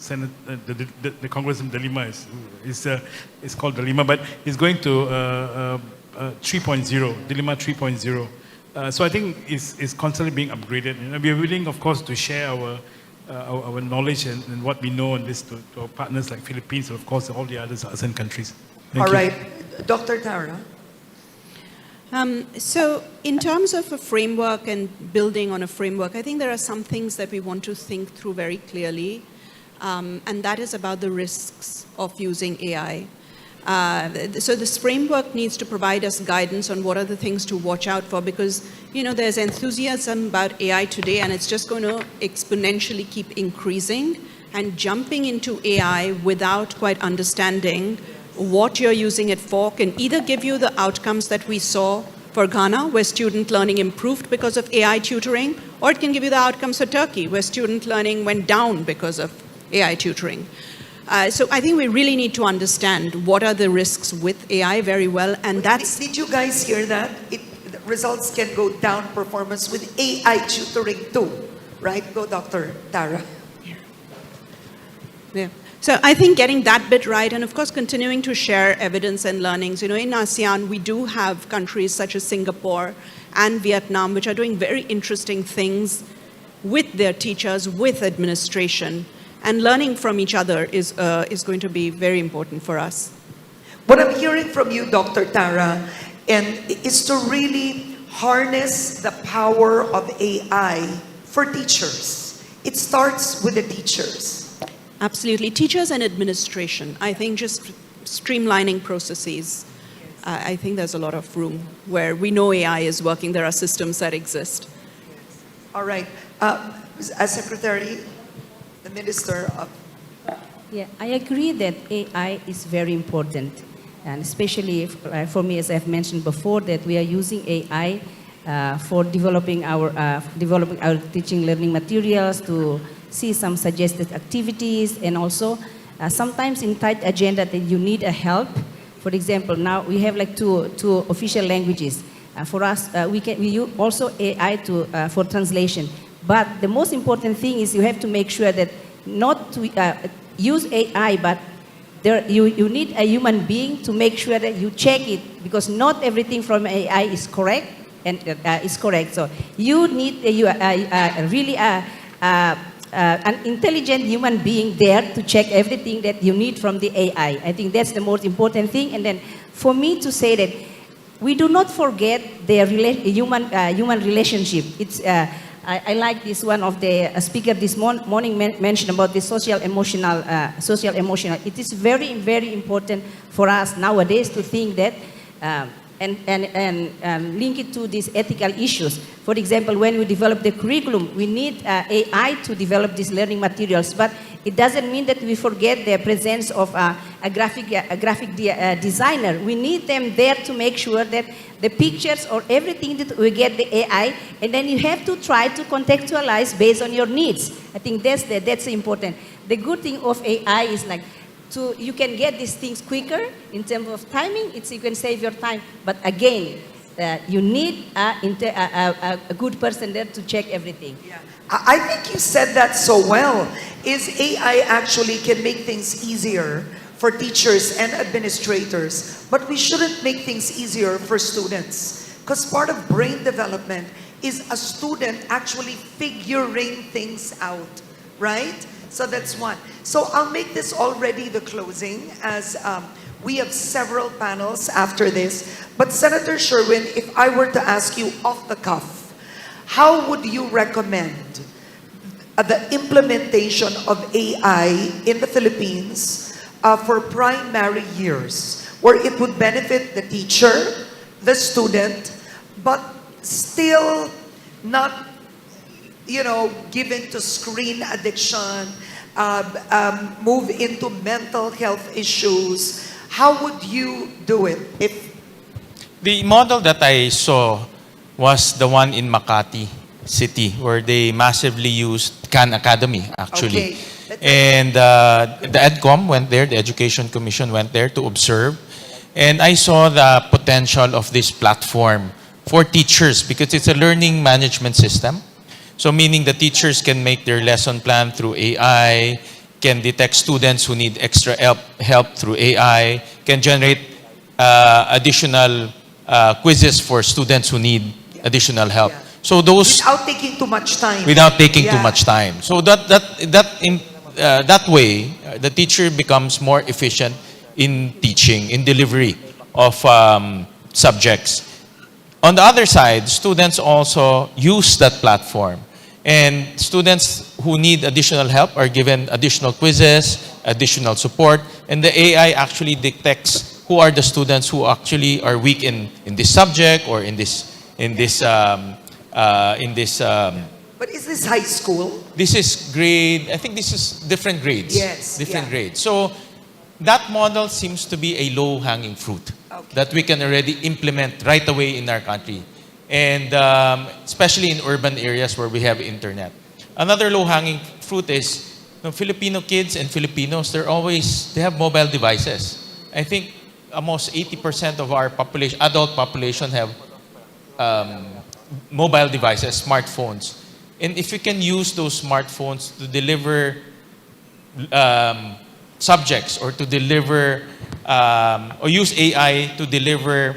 the Congressman Delima is called Delima, but it's going to 3.0, Delima 3.0. So I think it's constantly being upgraded. And we're willing, of course, to share our knowledge and what we know on this to our partners like Philippines and, of course, all the other ASEAN countries. Thank you. All right. Dr. Tara? So in terms of a framework and building on a framework, I think there are some things that we want to think through very clearly, and that is about the risks of using AI. So this framework needs to provide us guidance on what are the things to watch out for, because there's enthusiasm about AI today, and it's just going to exponentially keep increasing, and jumping into AI without quite understanding what you're using it for can either give you the outcomes that we saw for Ghana, where student learning improved because of AI tutoring, or it can give you the outcomes for Turkey, where student learning went down because of AI tutoring. So I think we really need to understand what are the risks with AI very well, and that's... Did you guys hear that? The results can go down performance with AI tutoring too, right? Go, Dr. Tara. Yeah. So I think getting that bit right, and of course continuing to share evidence and learnings. In ASEAN, we do have countries such as Singapore and Vietnam, which are doing very interesting things with their teachers, with administration, and learning from each other is going to be very important for us. What I'm hearing from you, Dr. Tara, is to really harness the power of AI for teachers. It starts with the teachers. Absolutely. Teachers and administration. I think just streamlining processes. I think there's a lot of room where we know AI is working. There are systems that exist. All right. As Secretary, the Minister of... Yeah, I agree that AI is very important. And especially for me, as I've mentioned before, that we are using AI for developing our teaching learning materials, to see some suggested activities, and also sometimes in tight agenda that you need a help. For example, now we have like two official languages. For us, we use also AI for translation. But the most important thing is you have to make sure that not to use AI, but you need a human being to make sure that you check it, because not everything from AI is correct and is correct. So you need really an intelligent human being there to check everything that you need from the AI. I think that's the most important thing. And then for me to say that we do not forget the human relationship. It's I like this one of the speaker this morning mentioned about the social emotional. It is very, very important for us nowadays to think that and link it to these ethical issues. For example, when we develop the curriculum, we need AI to develop these learning materials, but it doesn't mean that we forget the presence of a graphic designer. We need them there to make sure that the pictures or everything that we get the AI, and then you have to try to contextualize based on your needs. I think that's important. The good thing of AI is like, you can get these things quicker in terms of timing. You can save your time, but again, you need a good person there to check everything. Yeah. I think you said that so well. Is AI actually can make things easier for teachers and administrators, but we shouldn't make things easier for students, because part of brain development is a student actually figuring things out, right? So that's one. So I'll make this already the closing, as we have several panels after this. But Senator Sherwin, if I were to ask you off the cuff, how would you recommend the implementation of AI in the Philippines for primary years, where it would benefit the teacher, the student, but still not given to screen addiction, move into mental health issues, how would you do it? The model that I saw was the one in Makati City, where they massively used Khan Academy, actually. Okay. And the EDCOM went there, the Education Commission went there to observe. And I saw the potential of this platform for teachers because it's a learning management system. So meaning the teachers can make their lesson plan through AI, can detect students who need extra help through AI, can generate additional quizzes for students who need additional help. So those without taking too much time. Without taking too much time. So that way, the teacher becomes more efficient in teaching, in delivery of subjects. On the other side, students also use that platform. And students who need additional help are given additional quizzes, additional support, and the AI actually detects who are the students who actually are weak in this subject or in this. But is this high school? This is grade. I think this is different grades. Yes. Different grades. So that model seems to be a low-hanging fruit that we can already implement right away in our country. And especially in urban areas where we have internet. Another low-hanging fruit is Filipino kids and Filipinos, they have mobile devices. I think almost 80% of our population, adult population, have mobile devices, smartphones. And if we can use those smartphones to deliver subjects or to deliver, or use AI to deliver,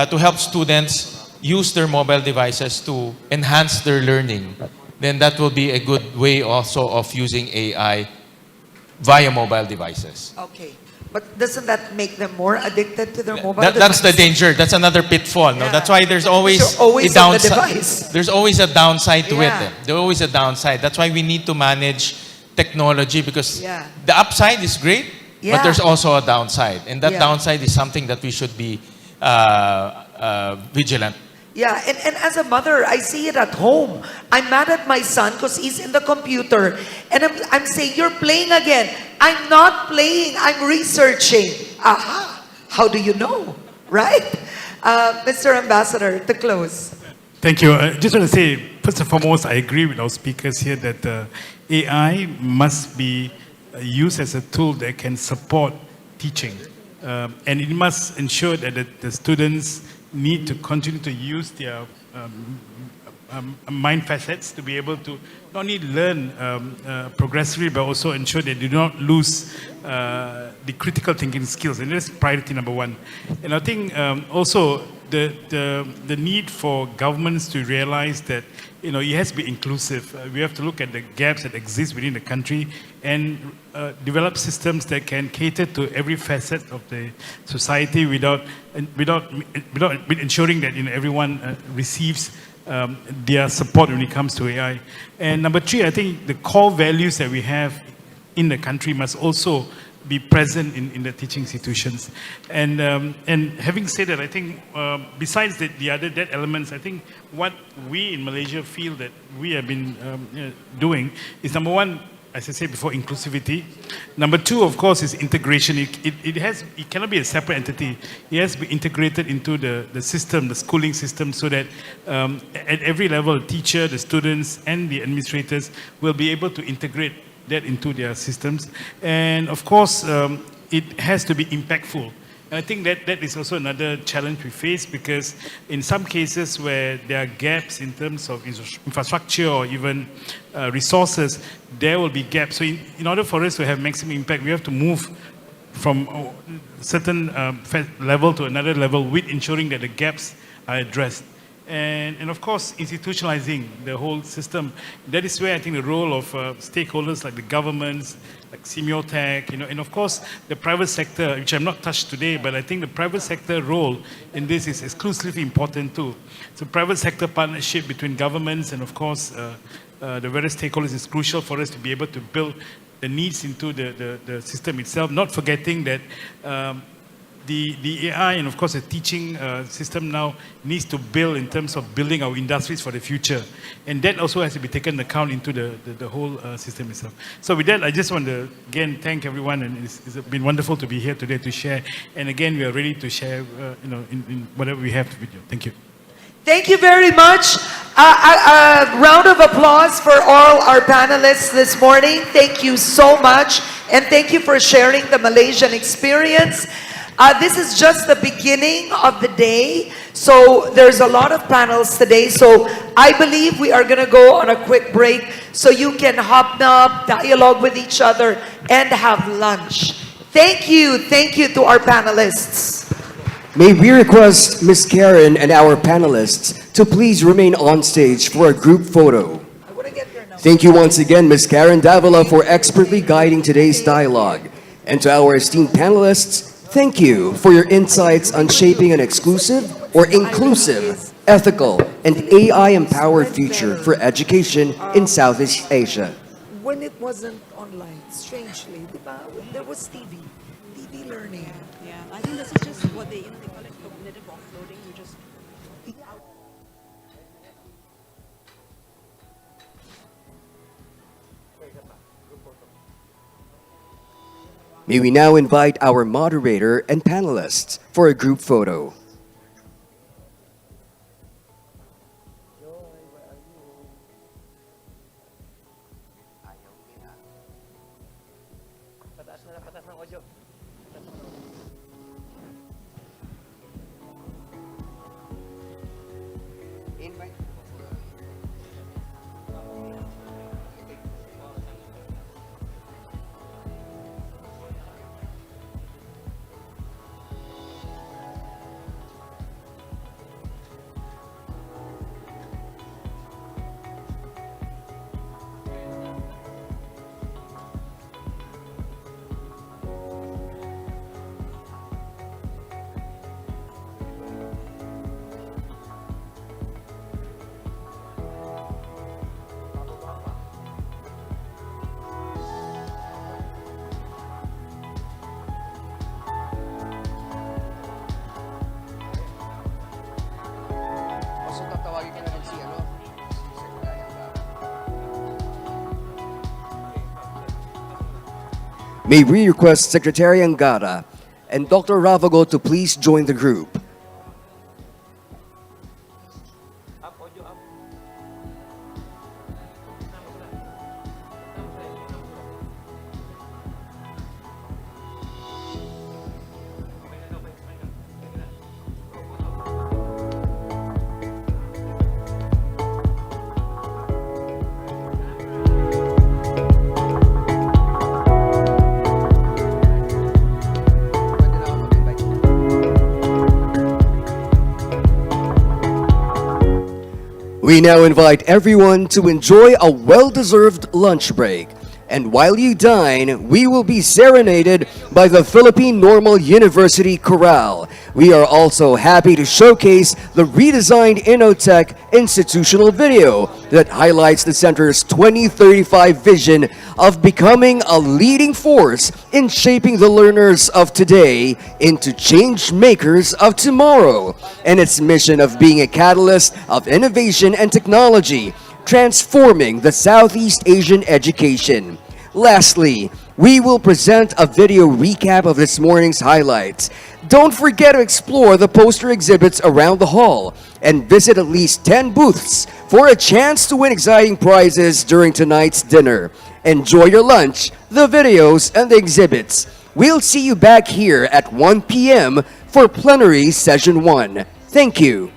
to help students use their mobile devices to enhance their learning, then that will be a good way also of using AI via mobile devices. Okay. But doesn't that make them more addicted to their mobile That's the device? danger. That's another pitfall. No? That's why there's always, always a on the downside. device. There's always a downside to Yeah. it. There's always a downside. That's why we need to manage technology because Yeah. the upside is great, Yeah. but there's also a downside. And that Yeah. downside is something that we should be vigilant. Yeah, and as a mother, I see it at home. I'm mad at my son because he's in the computer. And I'm saying, you're playing again. I'm not playing, I'm researching. Aha, how do you know? Right? Mr. Ambassador, to close. Thank you. I just want to say, first and foremost, I agree with our speakers here that AI must be used as a tool that can support teaching. And it must ensure that the students need to continue to use their mind facets to be able to not only learn progressively, but also ensure they do not lose the critical thinking skills. And that's priority number one. And I think also the need for governments to realize that it has to be inclusive. We have to look at the gaps that exist within the country and develop systems that can cater to every facet of the society without ensuring that everyone receives their support when it comes to AI. And number three, I think the core values that we have in the country must also be present in the teaching institutions. And having said that, I think besides the other dead elements, I think what we in Malaysia feel that we have been doing is, number one, as I said before, inclusivity. Number two, of course, is integration. It cannot be a separate entity. It has to be integrated into the system, the schooling system, so that at every level, the teacher, the students, and the administrators will be able to integrate that into their systems. And of course, it has to be impactful. And I think that is also another challenge we face, because in some cases where there are gaps in terms of infrastructure or even resources, there will be gaps. So in order for us to have maximum impact, we have to move from a certain level to another level with ensuring that the gaps are addressed. And of course, institutionalizing the whole system. That is where I think the role of stakeholders like the governments, like INNOTECH, and of course the private sector, which I'm not touched today, but I think the private sector role in this is exclusively important too. So private sector partnership between governments and of course the various stakeholders is crucial for us to be able to build the needs into the system itself, not forgetting that the AI and of course the teaching system now needs to build in terms of building our industries for the future. And that also has to be taken account into the whole system itself. So with that, I just want to again thank everyone, and it's been wonderful to be here today to share. And again, we are ready to share in whatever we have with you. Thank you. Thank you very much. A round of applause for all our panelists this morning. Thank you so much. And thank you for sharing the Malaysian experience. This is just the beginning of the day. So there's a lot of panels today. So I believe we are going to go on a quick break so you can hobnob, dialogue with each other, and have lunch. Thank you. Thank you to our panelists. May we request Ms. Karen and our panelists to please remain on stage for a group photo. Thank you once again, Ms. Karen Davila, for expertly guiding today's dialogue. And to our esteemed panelists, thank you for your insights on shaping an exclusive or inclusive, ethical, and AI-empowered future for education in Southeast Asia. When it wasn't online, strangely, there was TV learning. Yeah, I think this is just what they call it cognitive offloading. You just May we now invite our moderator and panelists for a group photo. Patas ng audio. May we request Secretary Angara and Dr. Ravago to please join the group. We now invite everyone to enjoy a well-deserved lunch break. And while you dine, we will be serenaded by the Philippine Normal University Chorale. We are also happy to showcase the redesigned INNOTECH institutional video that highlights the center's 2035 vision of becoming a leading force in shaping the learners of today into change makers of tomorrow, and its mission of being a catalyst of innovation and technology, transforming the Southeast Asian education. Lastly, we will present a video recap of this morning's highlights. Don't forget to explore the poster exhibits around the hall and visit at least 10 booths for a chance to win exciting prizes during tonight's dinner. Enjoy your lunch, the videos, and the exhibits. We'll see you back here at 1 p.m. for plenary session 1. Thank you.